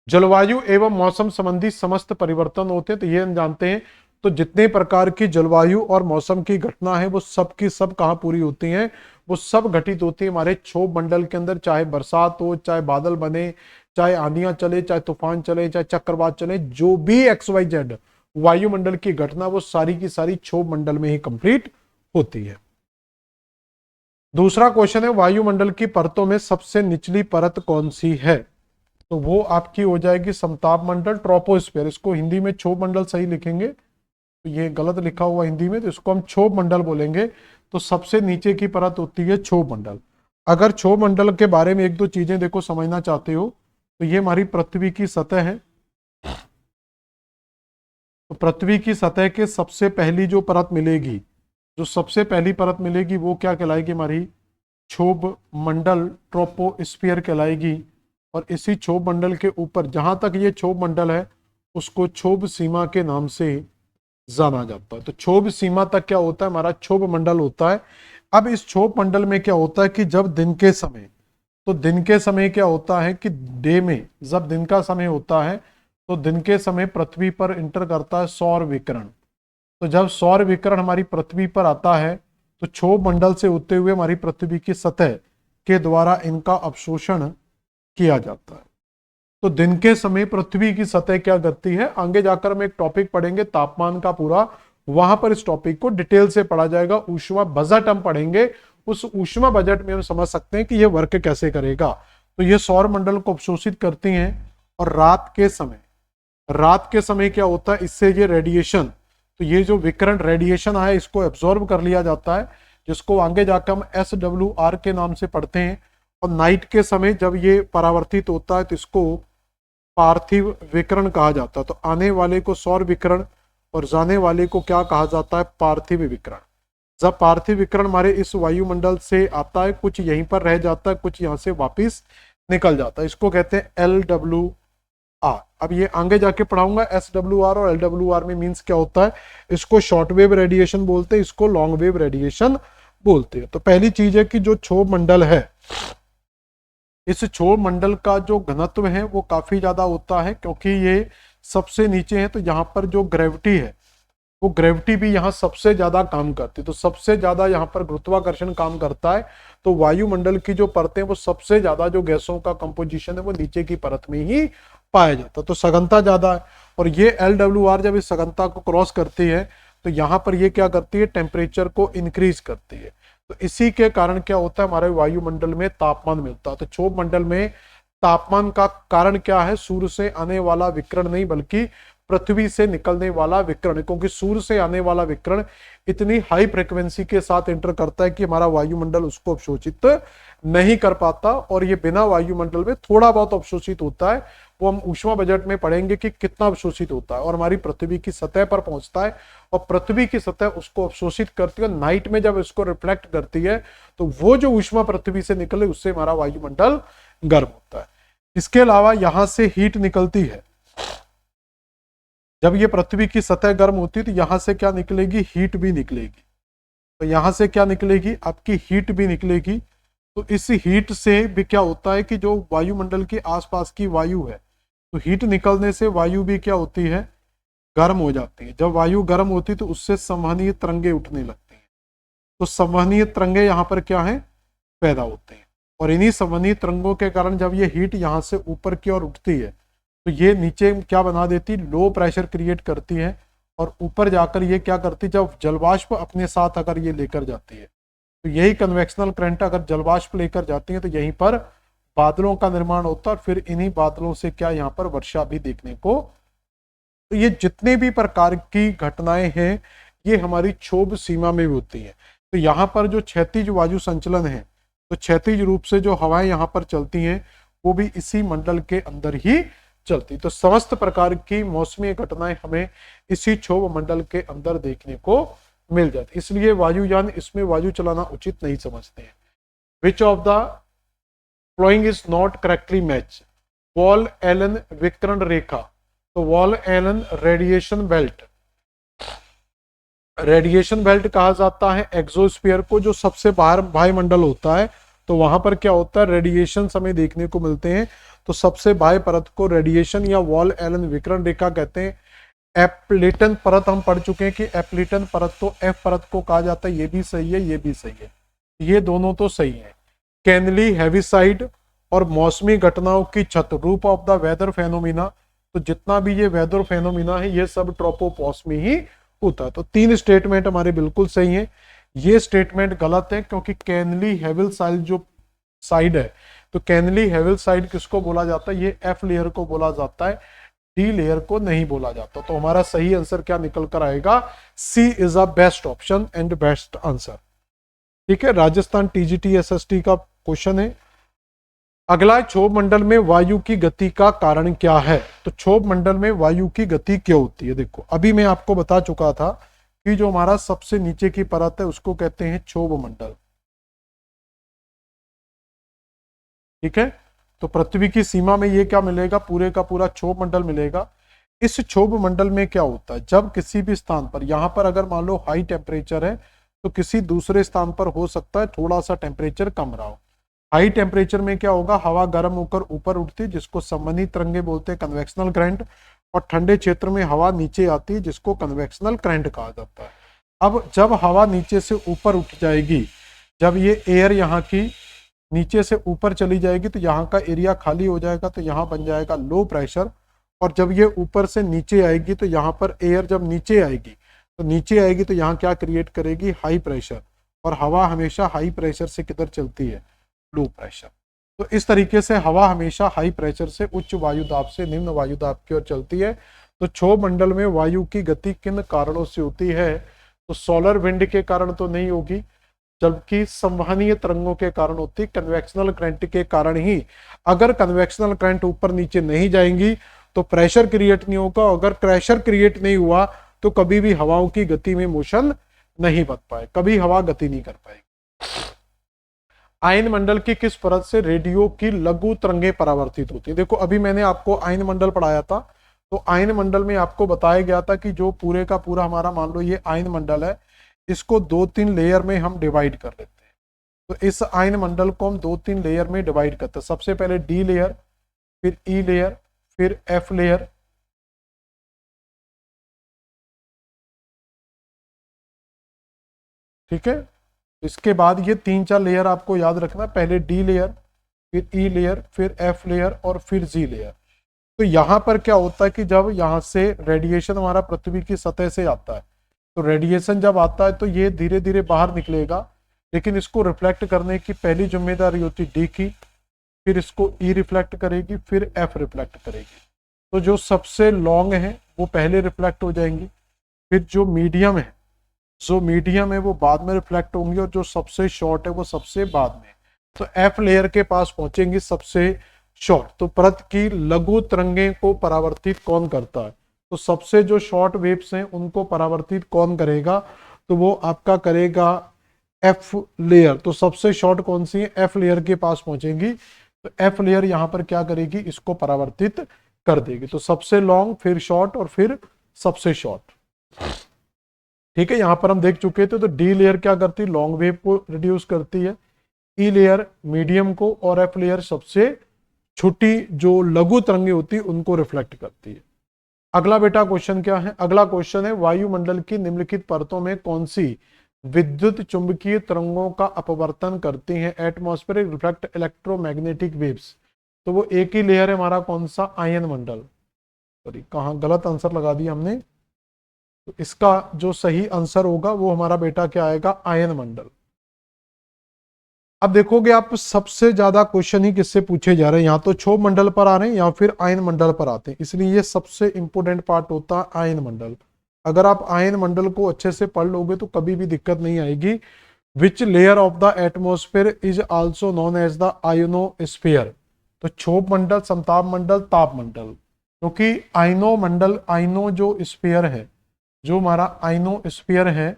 जलवायु एवं मौसम संबंधी समस्त परिवर्तन होते हैं, तो ये हम जानते हैं। तो जितने प्रकार की जलवायु और मौसम की घटना है वो सब की सब कहां पूरी होती हैं, वो सब घटित होती है हमारे क्षोभ मंडल के अंदर, चाहे बरसात हो, चाहे बादल बने, चाहे आंधियां चले, चाहे तूफान चले, चाहे चक्रवात चले, जो भी XYZ वायुमंडल की घटना वो सारी की सारी क्षोभ मंडल में ही कंप्लीट होती है। दूसरा क्वेश्चन है, वायुमंडल की परतों में सबसे निचली परत कौन सी है, तो वो आपकी हो जाएगी समताप मंडल, ट्रोपोस्फीयर। इसको हिंदी में क्षोभ मंडल सही लिखेंगे, तो ये गलत लिखा हुआ हिंदी में, तो इसको हम क्षोभ मंडल बोलेंगे। तो सबसे नीचे की परत होती है क्षोभ मंडल। अगर क्षोभ मंडल के बारे में एक दो चीजें देखो समझना चाहते हो, तो ये हमारी पृथ्वी की सतह है। तो पृथ्वी की सतह के सबसे पहली जो परत मिलेगी, जो सबसे पहली परत मिलेगी वो क्या कहलाएगी, हमारी क्षोभ मंडल, ट्रोपोस्फीयर कहलाएगी। और इसी क्षोभ मंडल के ऊपर जहां तक ये क्षोभ मंडल है उसको क्षोभ सीमा के नाम से जाना जाता है। तो क्षोभ सीमा तक क्या होता है, हमारा क्षोभ मंडल होता है। अब इस क्षोभ मंडल में क्या होता है कि जब दिन के समय, तो दिन के समय क्या होता है कि डे में जब दिन का समय होता है तो दिन के समय पृथ्वी पर इंटर करता है सौर विकिरण। तो जब सौर विकिरण हमारी पृथ्वी पर आता है तो क्षोभ मंडल से होते हुए हमारी पृथ्वी की सतह के द्वारा इनका अवशोषण किया जाता है। तो दिन के समय पृथ्वी की सतह क्या करती है, आगे जाकर हम एक टॉपिक पढ़ेंगे तापमान का पूरा, वहां पर इस टॉपिक को डिटेल से पढ़ा जाएगा। ऊष्मा बजट हम पढ़ेंगे, उस ऊष्मा बजट में हम समझ सकते हैं कि यह वर्क कैसे करेगा। तो ये सौर मंडल को अवशोषित करती हैं और रात के समय क्या होता है, इससे ये रेडिएशन, तो ये जो विकिरण रेडिएशन है इसको एब्जॉर्ब कर लिया जाता है, जिसको आगे जाकर हम SWR के नाम से पढ़ते हैं। और नाइट के समय जब ये परावर्तित होता है तो इसको पार्थिव विकिरण कहा जाता है। तो आने वाले को सौर विकिरण और जाने वाले को क्या कहा जाता है, पार्थिव विकिरण। जब पार्थिव विकिरण हमारे इस वायुमंडल से आता है, कुछ यहीं पर रह जाता है, कुछ यहां से वापिस निकल जाता है, इसको कहते हैं LWR। अब ये आगे जाके पढ़ाऊंगा SWR और LWR में मीन्स क्या होता है। इसको शॉर्ट वेव रेडिएशन बोलते हैं, इसको लॉन्ग वेव रेडिएशन बोलते हैं। तो पहली चीज है कि जो क्षोभ मंडल है, इस क्षोभ मंडल का जो घनत्व है वो काफी ज्यादा होता है, क्योंकि ये सबसे नीचे है। तो यहाँ पर जो ग्रेविटी है वो ग्रेविटी भी यहाँ सबसे ज्यादा काम करती है। तो सबसे ज्यादा यहाँ पर गुरुत्वाकर्षण काम करता है। तो वायुमंडल की जो परतें वो सबसे ज्यादा जो गैसों का कंपोजिशन है वो नीचे की परत में ही पाया जाता है। तो सघनता ज्यादा है। और ये LWR जब इस सघनता को क्रॉस करती है तो यहाँ पर ये क्या करती है, टेम्परेचर को इंक्रीज करती है। तो इसी के कारण क्या होता है, हमारे वायुमंडल में तापमान मिलता है। तो क्षोभ मंडल में तापमान का कारण क्या है, सूर्य से आने वाला विकिरण नहीं बल्कि पृथ्वी से निकलने वाला विकिरण, क्योंकि सूर्य से आने वाला विकिरण इतनी हाई फ्रिक्वेंसी के साथ इंटर करता है कि हमारा वायुमंडल उसको अवशोषित नहीं कर पाता। और ये बिना वायुमंडल में थोड़ा बहुत अवशोषित होता है, वो हम ऊष्मा बजट में पढ़ेंगे कि कितना अवशोषित होता है। और हमारी पृथ्वी की सतह पर पहुंचता है और पृथ्वी की सतह उसको अवशोषित करती है। नाइट में जब इसको रिफ्लेक्ट करती है तो वो जो ऊष्मा पृथ्वी से निकले उससे हमारा वायुमंडल गर्म होता है। इसके अलावा यहां से हीट निकलती है। जब ये पृथ्वी की सतह गर्म होती है तो यहां से क्या निकलेगी, हीट भी निकलेगी। तो यहां से क्या निकलेगी, आपकी हीट भी निकलेगी। तो इस हीट से भी क्या होता है कि जो वायुमंडल के आसपास की वायु है, तो हीट निकलने से वायु भी क्या होती है, गर्म हो जाती है। जब वायु गर्म होती है तो उससे संवहनीय तरंगे उठने लगती हैं। तो संवहनीय तरंगे यहाँ पर क्या है, पैदा होते हैं। और इन्हीं संवहनीय तरंगों के कारण जब ये हीट यहाँ से ऊपर की ओर उठती है तो ये नीचे क्या बना देती, लो प्रेशर क्रिएट करती है। और ऊपर जाकर ये क्या करती, जब जलवाष्प अपने साथ अगर ये लेकर जाती है, तो यही कन्वेक्शनल करंट अगर जलवाष्प लेकर जाती है तो यहीं पर बादलों का निर्माण होता है। और फिर इन्हीं बादलों से क्या यहाँ पर वर्षा भी देखने को। तो ये जितने भी प्रकार की घटनाएं हैं ये हमारी क्षोभ सीमा में होती हैं। तो यहाँ पर जो क्षैतिज वायु संचलन है, तो क्षैतिज रूप से जो हवाएं यहाँ पर चलती हैं वो भी इसी मंडल के अंदर ही चलती। तो समस्त प्रकार की मौसमी घटनाएं हमें इसी क्षोभ मंडल के अंदर देखने को मिल जाती। इसलिए वायुयान इसमें वायु चलाना उचित नहीं समझते हैं। Which of the following is not correctly match, Van Allen विकिरण रेखा। तो Van Allen radiation belt, radiation belt कहा जाता है एक्सोस्फीयर को, जो सबसे बाहर वायुमंडल होता है। तो वहां पर क्या होता है, रेडिएशन हमें देखने को मिलते हैं। तो सबसे बाह्य परत को रेडिएशन या वॉल एलन विकिरण रेखा कहते हैं। एप्लेटन परत हम पढ़ चुके हैं कि एप्लेटन परत तो एफ परत को कहा जाता है। ये भी सही है, ये भी सही है, ये दोनों तो सही है। कैनली हेविसाइड और मौसमी घटनाओं की छत, रूप ऑफ द वेदर फेनोमिना। तो जितना भी ये वेदर फेनोमिना है ये सब ट्रोपोपॉस्मी ही होता है। तो तीन स्टेटमेंट हमारे बिल्कुल सही है। ये स्टेटमेंट गलत है क्योंकि कैनली हेविसाइड जो साइड है, तो कैनली हेविसाइड किसको बोला जाता है, ये एफ लेयर को बोला जाता है, डी लेयर को नहीं बोला जाता। तो हमारा सही आंसर क्या निकल कर आएगा, C is a best option and best answer. ठीक है, राजस्थान टीजीटी एसएसटी का क्वेश्चन है। अगला, क्षोभ मंडल में वायु की गति का कारण क्या है। तो क्षोभ मंडल में वायु की गति क्यों होती है, देखो अभी मैं आपको बता चुका था कि जो हमारा सबसे नीचे की परत है उसको कहते हैं क्षोभ मंडल। ठीक है, तो पृथ्वी की सीमा में ये क्या मिलेगा, पूरे का पूरा क्षोभ मंडल मिलेगा। इस क्षोभ मंडल में क्या होता है, जब किसी भी स्थान पर, यहां पर अगर मान लो हाई टेम्परेचर है तो किसी दूसरे स्थान पर हो सकता है थोड़ा सा टेम्परेचर कम रहा हो। हाई टेम्परेचर में क्या होगा, हवा गर्म होकर ऊपर उठती है जिसको संवहनी तरंगे बोलते हैं, कन्वेक्शनल करंट, और ठंडे क्षेत्र में हवा नीचे आती है जिसको कन्वेक्शनल करंट कहा जाता है। अब जब हवा नीचे से ऊपर उठ जाएगी, जब ये एयर यहाँ की नीचे से ऊपर चली जाएगी तो यहाँ का एरिया खाली हो जाएगा, तो यहाँ बन जाएगा लो प्रेशर। और जब ये ऊपर से नीचे आएगी तो यहाँ पर एयर जब नीचे आएगी तो यहाँ क्या क्रिएट करेगी, हाई प्रेशर। और हवा हमेशा हाई प्रेशर से किधर चलती है, लो प्रेशर। तो इस तरीके से हवा हमेशा हाई प्रेशर से उच्च वायु दाब से निम्न वायु दाब की ओर चलती है। तो क्षोभ मंडल में वायु की गति किन कारणों से होती है, तो सोलर विंड के कारण तो नहीं होगी, जबकि संवहनीय तरंगों के कारण होती, कन्वेक्शनल करंट के कारण ही। अगर कन्वेक्शनल करंट ऊपर नीचे नहीं जाएंगी तो प्रेशर क्रिएट नहीं होगा, अगर प्रेशर क्रिएट नहीं हुआ तो कभी भी हवाओं की गति में मोशन नहीं बन पाए, कभी हवा गति नहीं कर पाएगी। आयन मंडल की किस परत से रेडियो की लघु तरंगें परावर्तित होती है। देखो अभी मैंने आपको आयन मंडल पढ़ाया था, तो आयन मंडल में आपको बताया गया था कि जो पूरे का पूरा हमारा मान लो ये आयन मंडल है, इसको 2-3 लेयर में हम डिवाइड कर लेते हैं। तो इस आयन मंडल को हम 2-3 लेयर में डिवाइड करते हैं। सबसे पहले डी लेयर, फिर ई लेयर, फिर एफ लेयर, ठीक है। इसके बाद ये 3-4 लेयर आपको याद रखना, पहले डी लेयर, फिर ई लेयर, फिर एफ लेयर और फिर जी लेयर। तो यहां पर क्या होता है कि जब यहां से रेडिएशन हमारा पृथ्वी की सतह से आता है, तो रेडिएशन जब आता है तो ये धीरे धीरे बाहर निकलेगा, लेकिन इसको रिफ्लेक्ट करने की पहली जिम्मेदारी होती डी की, फिर इसको ई रिफ्लेक्ट करेगी, फिर एफ रिफ्लेक्ट करेगी। तो जो सबसे लॉन्ग है वो पहले रिफ्लेक्ट हो जाएंगी, फिर जो मीडियम है वो बाद में रिफ्लेक्ट होंगी, और जो सबसे शॉर्ट है वो सबसे बाद में। तो एफ लेयर के पास पहुंचेंगी सबसे शॉर्ट। तो परत की लघु तरंगें को परावर्तित कौन करता है, तो सबसे जो शॉर्ट वेव्स हैं उनको परावर्तित कौन करेगा, तो वो आपका करेगा एफ लेयर। तो सबसे शॉर्ट कौन सी है, एफ लेयर के पास पहुंचेंगी। तो एफ लेयर यहां पर क्या करेगी, इसको परावर्तित कर देगी। तो सबसे लॉन्ग, फिर शॉर्ट और फिर सबसे शॉर्ट, ठीक है। यहां पर हम देख चुके थे। तो डी लेयर क्या करती है, लॉन्ग वेव को रिड्यूस करती है, ई लेयर मीडियम को, और एफ लेयर सबसे छोटी जो लघु तरंगे होती है उनको रिफ्लेक्ट करती है। अगला बेटा क्वेश्चन क्या है, अगला क्वेश्चन है वायुमंडल की निम्नलिखित परतों में कौन सी विद्युत चुंबकीय तरंगों का अपवर्तन करती हैं, एटमॉस्फेरिक रिफ्लेक्ट इलेक्ट्रोमैग्नेटिक वेव्स। तो वो एक ही लेयर है हमारा, कौन सा, आयन मंडल। सॉरी, कहाँ गलत आंसर लगा दिया हमने। तो इसका जो सही आंसर होगा वो हमारा बेटा क्या आएगा, आयन मंडल। अब देखोगे आप सबसे ज्यादा क्वेश्चन ही किससे पूछे जा रहे हैं, या तो क्षोभ मंडल पर आ रहे हैं या फिर आयन मंडल पर आते हैं, इसलिए ये सबसे इंपोर्टेंट पार्ट होता है आयन मंडल। अगर आप आयन मंडल को अच्छे से पढ़ लोगे तो कभी भी दिक्कत नहीं आएगी। Which layer of the atmosphere is also known as the ionosphere. तो क्षोभ मंडल, समताप मंडल, ताप मंडल। क्योंकि आयनो मंडल, आयनो जो स्फीयर है, जो हमारा आयनोस्फीयर है,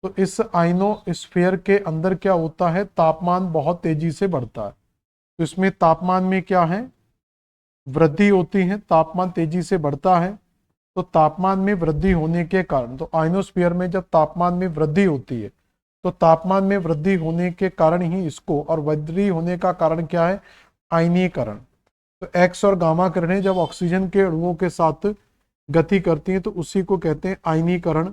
तो इस आयनोस्फीयर के अंदर क्या होता है, तापमान बहुत तेजी से बढ़ता है। तो इसमें तापमान में क्या है, वृद्धि होती है, तापमान तेजी से बढ़ता है। तो तापमान में वृद्धि होने के कारण, तो आयनोस्फीयर में जब तापमान में वृद्धि होती है, तो तापमान में वृद्धि होने के कारण ही इसको, और वृद्धि होने का कारण क्या है, आयनीकरण। तो एक्स और गामा किरणें जब ऑक्सीजन के अणुओं के साथ गति करती हैं तो उसी को कहते हैं आयनीकरण।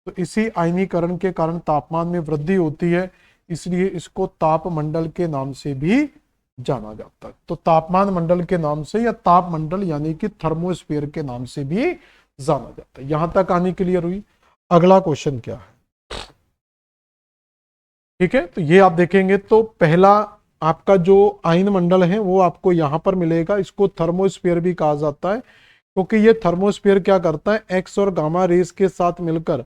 तो इसी आयनीकरण के कारण तापमान में वृद्धि होती है, इसलिए इसको ताप मंडल के नाम से भी जाना जाता है। तो तापमान मंडल के नाम से या ताप मंडल यानी कि थर्मोस्फीयर के नाम से भी जाना जाता है। यहां तक आनी क्लियर हुई। अगला क्वेश्चन क्या है, ठीक है। तो ये आप देखेंगे तो पहला आपका जो आयन मंडल है वो आपको यहां पर मिलेगा, इसको थर्मोस्फीयर भी कहा जाता है, क्योंकि ये थर्मोस्फीयर क्या करता है, एक्स और गामा रेस के साथ मिलकर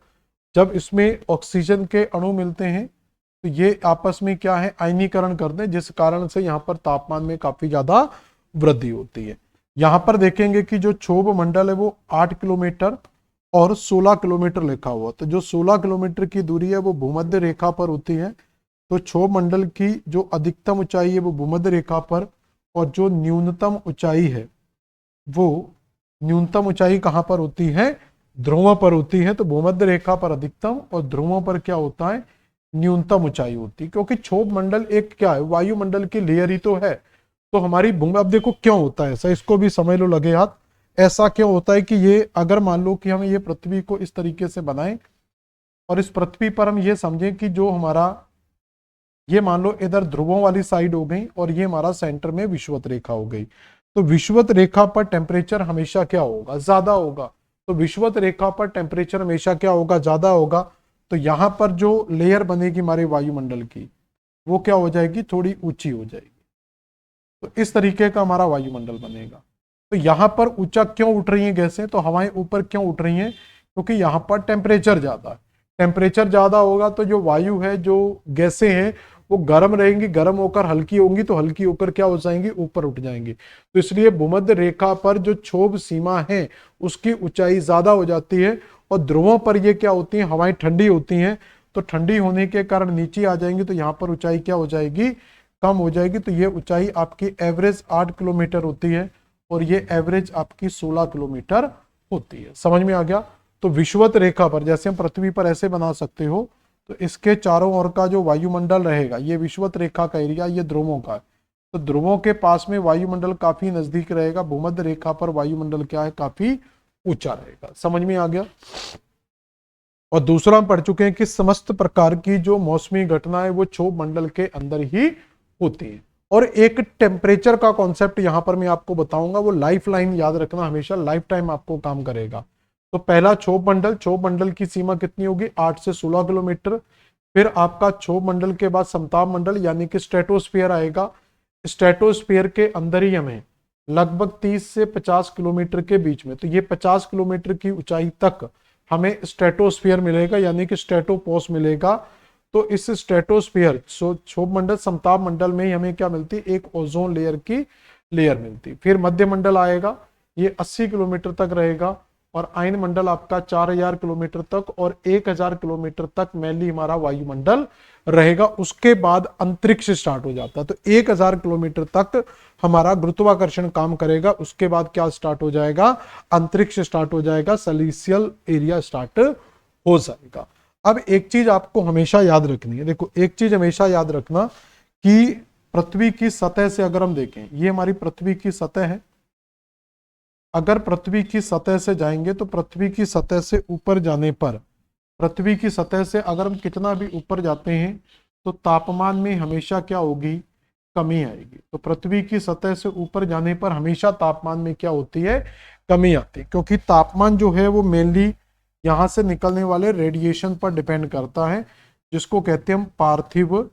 जब इसमें ऑक्सीजन के अणु मिलते हैं तो ये आपस में क्या है, आयनीकरण करते हैं, जिस कारण से यहाँ पर तापमान में काफी ज्यादा वृद्धि होती है। यहाँ पर देखेंगे कि जो क्षोभ मंडल है वो 8 किलोमीटर और 16 किलोमीटर लिखा हुआ। तो जो 16 किलोमीटर की दूरी है वो भूमध्य रेखा पर होती है। तो क्षोभ मंडल की जो अधिकतम ऊंचाई है वो भूमध्य रेखा पर, और जो न्यूनतम ऊंचाई है वो न्यूनतम ऊंचाई कहां पर होती है? ध्रुवों पर होती है। तो भूमध्य रेखा पर अधिकतम और ध्रुवों पर क्या होता है? न्यूनतम ऊंचाई होती है, क्योंकि क्षोभ मंडल एक क्या है? वायुमंडल की लेयर ही तो है। तो हमारी भूमि, अब देखो क्यों होता है ऐसा, इसको भी समझ लो लगे हाथ। ऐसा क्यों होता है कि ये, अगर मान लो कि हम ये पृथ्वी को इस तरीके से बनाएं और इस पृथ्वी पर हम ये समझें कि जो हमारा, ये मान लो इधर ध्रुवों वाली साइड हो गई और ये हमारा सेंटर में विषुवत रेखा हो गई, तो विषुवत रेखा पर टेम्परेचर हमेशा क्या होगा? ज्यादा होगा। तो विषुवत रेखा पर टेम्परेचर हमेशा क्या होगा? ज्यादा होगा। तो यहां पर जो लेयर बनेगी हमारे वायुमंडल की, वो क्या हो जाएगी? थोड़ी ऊंची हो जाएगी। तो इस तरीके का हमारा वायुमंडल बनेगा। तो यहां पर ऊंचा क्यों उठ रही हैं गैसें? तो हवाएं ऊपर क्यों उठ रही हैं? क्योंकि यहां पर टेम्परेचर ज्यादा है। टेम्परेचर ज्यादा होगा तो जो वायु है, जो गैसें हैं, वो गर्म रहेंगी, गर्म होकर हल्की होंगी, तो हल्की होकर क्या हो जाएंगी? ऊपर उठ जाएंगी। तो इसलिए भूमध्य रेखा पर जो क्षोभ सीमा है उसकी ऊंचाई ज्यादा हो जाती है, और ध्रुवों पर ये क्या होती है? हवाएं ठंडी होती हैं। तो ठंडी होने के कारण नीचे आ जाएंगी, तो यहाँ पर ऊंचाई क्या हो जाएगी? कम हो जाएगी। तो ये ऊंचाई आपकी एवरेज 8 किलोमीटर होती है और ये एवरेज आपकी 16 किलोमीटर होती है। समझ में आ गया? तो विषुवत रेखा पर, जैसे हम पृथ्वी पर ऐसे बना सकते हो, तो इसके चारों ओर का जो वायुमंडल रहेगा, ये विषुवत रेखा का एरिया, ये ध्रुवों का है। तो ध्रुवों के पास में वायुमंडल काफी नजदीक रहेगा, भूमध्य रेखा पर वायुमंडल क्या है? काफी ऊंचा रहेगा। समझ में आ गया? और दूसरा हम पढ़ चुके हैं कि समस्त प्रकार की जो मौसमी घटनाएं वो क्षोभ मंडल के अंदर ही होती है। और एक टेम्परेचर का कॉन्सेप्ट यहां पर मैं आपको बताऊंगा, वो लाइफ लाइन याद रखना, हमेशा लाइफ टाइम आपको काम करेगा। तो पहला क्षोभ मंडल, क्षोभ मंडल की सीमा कितनी होगी? 8 से 16 किलोमीटर। फिर आपका क्षोभ मंडल के बाद समताप मंडल यानी कि स्ट्रेटोस्फीयर आएगा। स्ट्रेटोस्फीयर के अंदर ही हमें लगभग 30 से 50 किलोमीटर के बीच में, तो ये 50 किलोमीटर की ऊंचाई तक हमें स्ट्रेटोस्फीयर मिलेगा, यानी कि स्ट्रेटोपोस मिलेगा। तो इस स्ट्रेटोस्फीयर, क्षोभ मंडल समताप मंडल में ही हमें क्या मिलती है? एक ओजोन लेयर की लेयर मिलती। फिर मध्य मंडल आएगा, ये 80 किलोमीटर तक रहेगा, और आयन मंडल आपका 4000 किलोमीटर तक और 1000 किलोमीटर तक मेनली हमारा वायुमंडल रहेगा। उसके बाद अंतरिक्ष स्टार्ट हो जाता है। तो 1000 किलोमीटर तक हमारा गुरुत्वाकर्षण काम करेगा। उसके बाद क्या स्टार्ट हो जाएगा? अंतरिक्ष स्टार्ट हो जाएगा, सेलेस्टियल एरिया स्टार्ट हो जाएगा। अब एक चीज आपको हमेशा याद रखनी है, देखो एक चीज हमेशा याद रखना कि पृथ्वी की सतह से अगर हम देखें, ये हमारी पृथ्वी की सतह है। अगर पृथ्वी की सतह से जाएंगे तो पृथ्वी की सतह से ऊपर जाने पर, पृथ्वी की सतह से अगर हम कितना भी ऊपर जाते हैं तो तापमान में हमेशा क्या होगी? कमी आएगी। तो पृथ्वी की सतह से ऊपर जाने पर हमेशा तापमान में क्या होती है? कमी आती है, क्योंकि तापमान जो है वो मेनली यहाँ से निकलने वाले रेडिएशन पर डिपेंड करता है, जिसको कहते हैं हम पार्थिव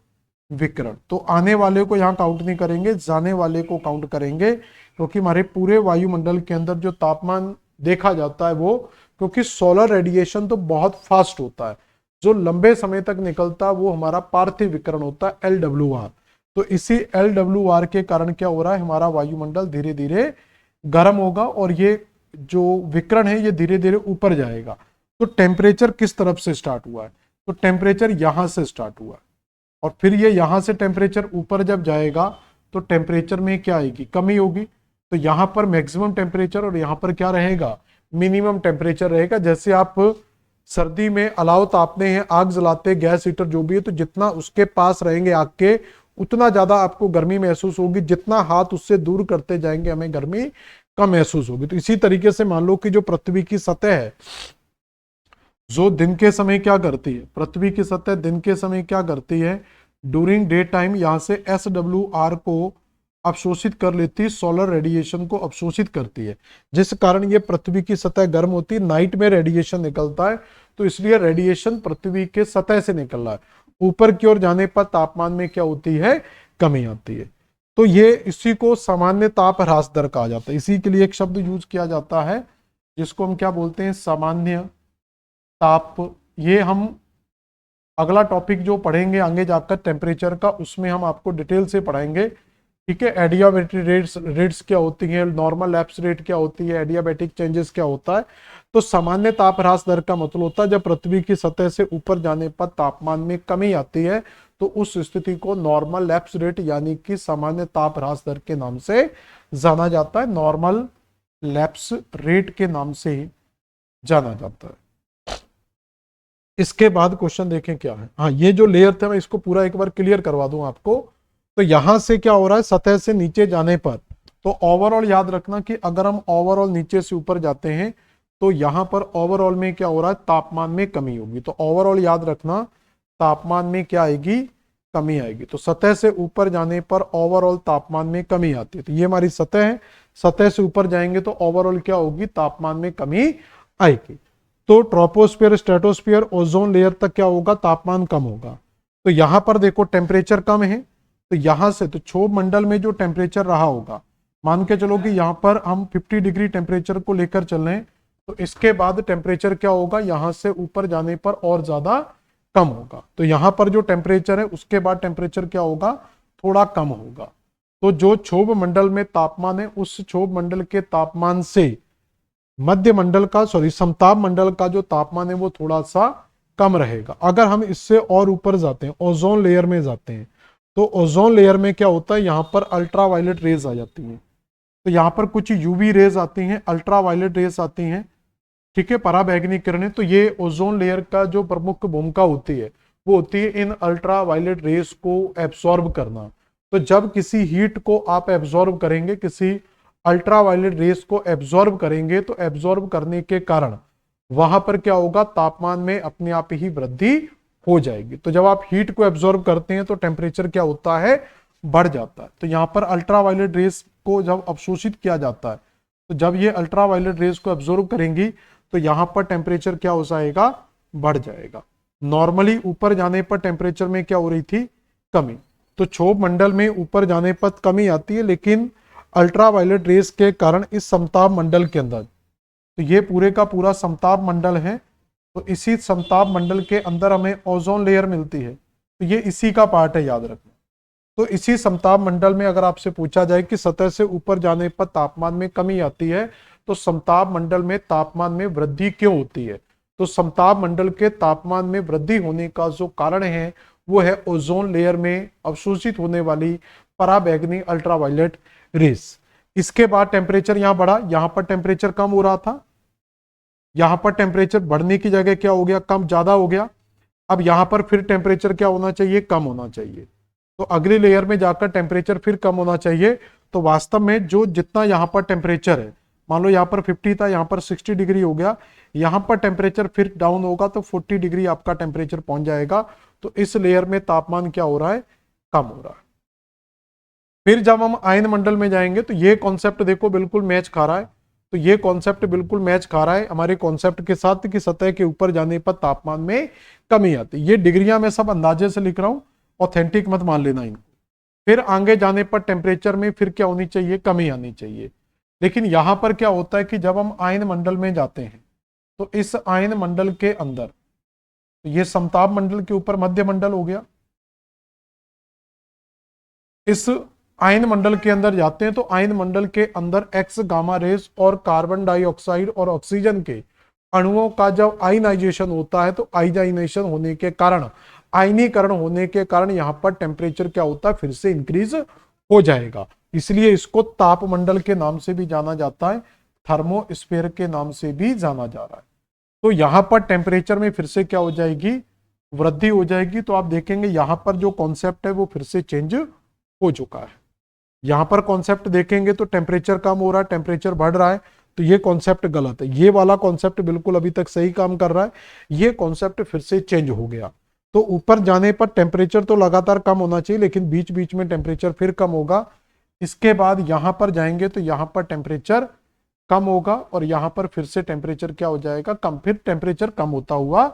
विकिरण। तो आने वाले को यहाँ काउंट नहीं करेंगे, जाने वाले को काउंट करेंगे, क्योंकि हमारे पूरे वायुमंडल के अंदर जो तापमान देखा जाता है वो, क्योंकि सोलर रेडिएशन तो बहुत फास्ट होता है, जो लंबे समय तक निकलता है वो हमारा पार्थिव विकिरण होता है, LWR। तो इसी LWR के कारण क्या हो रहा है? हमारा वायुमंडल धीरे धीरे गर्म होगा और ये जो विकिरण है ये धीरे धीरे ऊपर जाएगा। तो टेम्परेचर किस तरफ से स्टार्ट हुआ है? तो टेम्परेचर यहां से स्टार्ट हुआ है, और फिर ये यहां से टेम्परेचर ऊपर जब जाएगा तो टेम्परेचर में क्या आएगी? कमी होगी। तो यहां पर मैक्सिमम टेम्परेचर और यहां पर क्या रहेगा? मिनिमम टेम्परेचर रहेगा। जैसे आप सर्दी में अलाव तापते हैं, आग जलाते हैं, गैस हीटर जो भी है, तो जितना उसके पास रहेंगे आग के, उतना ज्यादा आपको गर्मी महसूस होगी। जितना हाथ उससे दूर करते जाएंगे हमें गर्मी कम महसूस होगी। तो इसी तरीके से मान लो कि जो पृथ्वी की सतह है, जो दिन के समय क्या करती है? पृथ्वी की सतह दिन के समय क्या करती है? ड्यूरिंग डे टाइम यहां से SWR को अवशोषित कर लेती है, सोलर रेडिएशन को अवशोषित करती है, जिस कारण ये पृथ्वी की सतह गर्म होती है। नाइट में रेडिएशन निकलता है, तो इसलिए रेडिएशन पृथ्वी के सतह से निकल रहा है। ऊपर की ओर जाने पर तापमान में क्या होती है? कमी आती है। तो ये इसी को सामान्य ताप ह्रास दर कहा जाता है। इसी के लिए एक शब्द यूज किया जाता है जिसको हम क्या बोलते हैं? सामान्य ताप। ये हम अगला टॉपिक जो पढ़ेंगे आगे जाकर टेम्परेचर का, उसमें हम आपको डिटेल से पढ़ाएंगे। ठीक है, एडियाबैटिक रेट्स क्या होती हैं, नॉर्मल लैप्स रेट क्या होती है, एडियाबैटिक चेंजेस क्या होता है। तो सामान्य ताप ह्रास दर का मतलब होता है जब पृथ्वी की सतह से ऊपर जाने पर तापमान में कमी आती है, तो उस स्थिति को नॉर्मल लैप्स रेट यानी कि सामान्य ताप ह्रास दर के नाम से जाना जाता है। नॉर्मल लैप्स रेट के नाम से जाना जाता है। इसके बाद क्वेश्चन देखें क्या है। हाँ, ये जो लेयर था मैं इसको पूरा एक बार क्लियर करवा दूं आपको। तो यहां से क्या हो रहा है, सतह से नीचे जाने पर, तो ओवरऑल याद रखना कि अगर हम ओवरऑल नीचे से ऊपर जाते हैं तो यहां पर ओवरऑल में क्या हो रहा है, तापमान में कमी होगी। तो ओवरऑल याद रखना, तापमान में क्या आएगी, कमी आएगी। तो सतह से ऊपर जाने पर ओवरऑल तापमान में कमी आती है। तो ये हमारी सतह है, सतह से ऊपर जाएंगे तो ओवरऑल क्या होगी, तापमान में कमी आएगी। तो ट्रोपोस्फीयर, स्ट्रेटोस्फीयर, ओजोन लेयर तक क्या होगा, तापमान कम होगा। तो यहां पर देखो टेम्परेचर कम है, तो यहां से तो क्षोभ मंडल में जो टेम्परेचर रहा होगा, मान के चलो कि यहां पर हम 50 डिग्री टेम्परेचर को लेकर चल रहे हैं, तो इसके बाद टेम्परेचर क्या होगा, यहां से ऊपर जाने पर और ज्यादा कम होगा। तो यहां पर जो टेम्परेचर है उसके बाद टेम्परेचर क्या होगा, थोड़ा कम होगा। तो जो क्षोभ मंडल में तापमान है उस क्षोभ मंडल के तापमान से मध्य मंडल का, सॉरी, समताप मंडल का जो तापमान है वो थोड़ा सा कम रहेगा। अगर हम इससे और ऊपर जाते हैं, ओजोन लेयर में जाते हैं, तो ओजोन लेयर में क्या होता है, यहां पर अल्ट्रावायलेट रेज आ जाती हैं। तो यहां पर कुछ यूवी रेज आती हैं, अल्ट्रावायलेट रेज आती हैं, ठीक है, पराबैंगनी किरणें। तो ये ओजोन लेयर का जो प्रमुख भूमिका होती है वो होती है इन अल्ट्रावायलेट रेज को एब्सॉर्ब करना। तो जब किसी हीट को आप एब्सॉर्ब करेंगे, किसी अल्ट्रावायलेट रेस को एब्सॉर्ब करेंगे, तो एब्सॉर्ब करने के कारण वहां पर क्या होगा, तापमान में अपने आप ही वृद्धि हो जाएगी। तो जब आप हीट को एब्सॉर्ब करते हैं तो टेम्परेचर क्या होता है, बढ़ जाता है। तो यहां पर अल्ट्रावायलेट रेस को जब अवशोषित किया जाता है, तो जब ये अल्ट्रावायलेट रेस को एब्सॉर्ब करेंगी तो यहां पर टेम्परेचर क्या हो जाएगा, बढ़ जाएगा। नॉर्मली ऊपर जाने पर टेम्परेचर में क्या हो रही थी, कमी। तो क्षोभ मंडल में ऊपर जाने पर कमी आती है, लेकिन अल्ट्रावायलेट रेस के कारण इस समताप मंडल के अंदर, तो ये पूरे का पूरा समताप मंडल है, तो इसी समताप मंडल के अंदर हमें ओजोन लेयर मिलती है। तो ये इसी का पार्ट है, याद रखना। तो इसी समताप मंडल में अगर आपसे पूछा जाए कि सतह से ऊपर जाने पर तापमान में कमी आती है, तो समताप मंडल में तापमान में वृद्धि क्यों होती है, तो समताप मंडल के तापमान में वृद्धि होने का जो कारण है वो है ओजोन लेयर में अवशोषित होने वाली पराबैंगनी अल्ट्रावायलेट रेस। इसके बाद टेम्परेचर यहां बढ़ा, यहां पर टेम्परेचर कम हो रहा था, यहां पर टेम्परेचर बढ़ने की जगह क्या हो गया, कम ज्यादा हो गया। अब यहां पर फिर टेम्परेचर क्या होना चाहिए, कम होना चाहिए। तो अगली लेयर में जाकर टेम्परेचर फिर कम होना चाहिए। तो वास्तव में जो जितना यहां पर टेम्परेचर है, मान लो यहां पर 50 था, यहां पर 60 डिग्री हो गया, यहां पर टेम्परेचर फिर डाउन होगा तो 40 डिग्री आपका टेम्परेचर पहुंच जाएगा। तो इस लेयर में तापमान क्या हो रहा है, कम हो रहा है। फिर जब हम आयन मंडल में जाएंगे तो ये कॉन्सेप्ट देखो बिल्कुल मैच खा रहा है। तो ये कॉन्सेप्ट बिल्कुल मैच खा रहा है हमारे कॉन्सेप्ट के साथ कि सतह के ऊपर जाने पर तापमान में कमी आती है। ये डिग्रियां मैं सब अंदाजे से लिख रहा हूं, ऑथेंटिक मत मान लेना इनको। फिर आगे जाने पर टेम्परेचर में फिर क्या होनी चाहिए, कमी आनी चाहिए। लेकिन यहां पर क्या होता है कि जब हम आयन मंडल में जाते हैं तो इस आयन मंडल के अंदर, तो ये समताप मंडल के ऊपर मध्य मंडल हो गया, इस आयन मंडल के अंदर जाते हैं तो आयन मंडल के अंदर एक्स गामा रेस और कार्बन डाइऑक्साइड और ऑक्सीजन के अणुओं का जब आयनाइजेशन होता है, तो आयनाइजेशन होने के कारण, आयनीकरण होने के कारण यहां पर टेम्परेचर क्या होता है, फिर से इंक्रीज हो जाएगा। इसलिए इसको तापमंडल के नाम से भी जाना जाता है, थर्मोस्फीयर के नाम से भी जाना जा रहा है। तो यहां पर टेम्परेचर में फिर से क्या हो जाएगी, वृद्धि हो जाएगी। तो आप देखेंगे यहां पर जो कॉन्सेप्ट है वो फिर से चेंज हो चुका है। यहां पर कॉन्सेप्ट देखेंगे तो टेम्परेचर कम हो रहा है, टेम्परेचर बढ़ रहा है, तो ये कॉन्सेप्ट गलत है। ये वाला कॉन्सेप्ट बिल्कुल अभी तक सही काम कर रहा है, ये कॉन्सेप्ट फिर से चेंज हो गया। तो ऊपर जाने पर टेम्परेचर तो लगातार कम होना चाहिए, लेकिन बीच बीच में टेम्परेचर फिर कम होगा। इसके बाद यहां पर जाएंगे तो यहां पर टेम्परेचर कम होगा और यहां पर फिर से टेम्परेचर क्या हो जाएगा, कम। फिर टेम्परेचर कम होता हुआ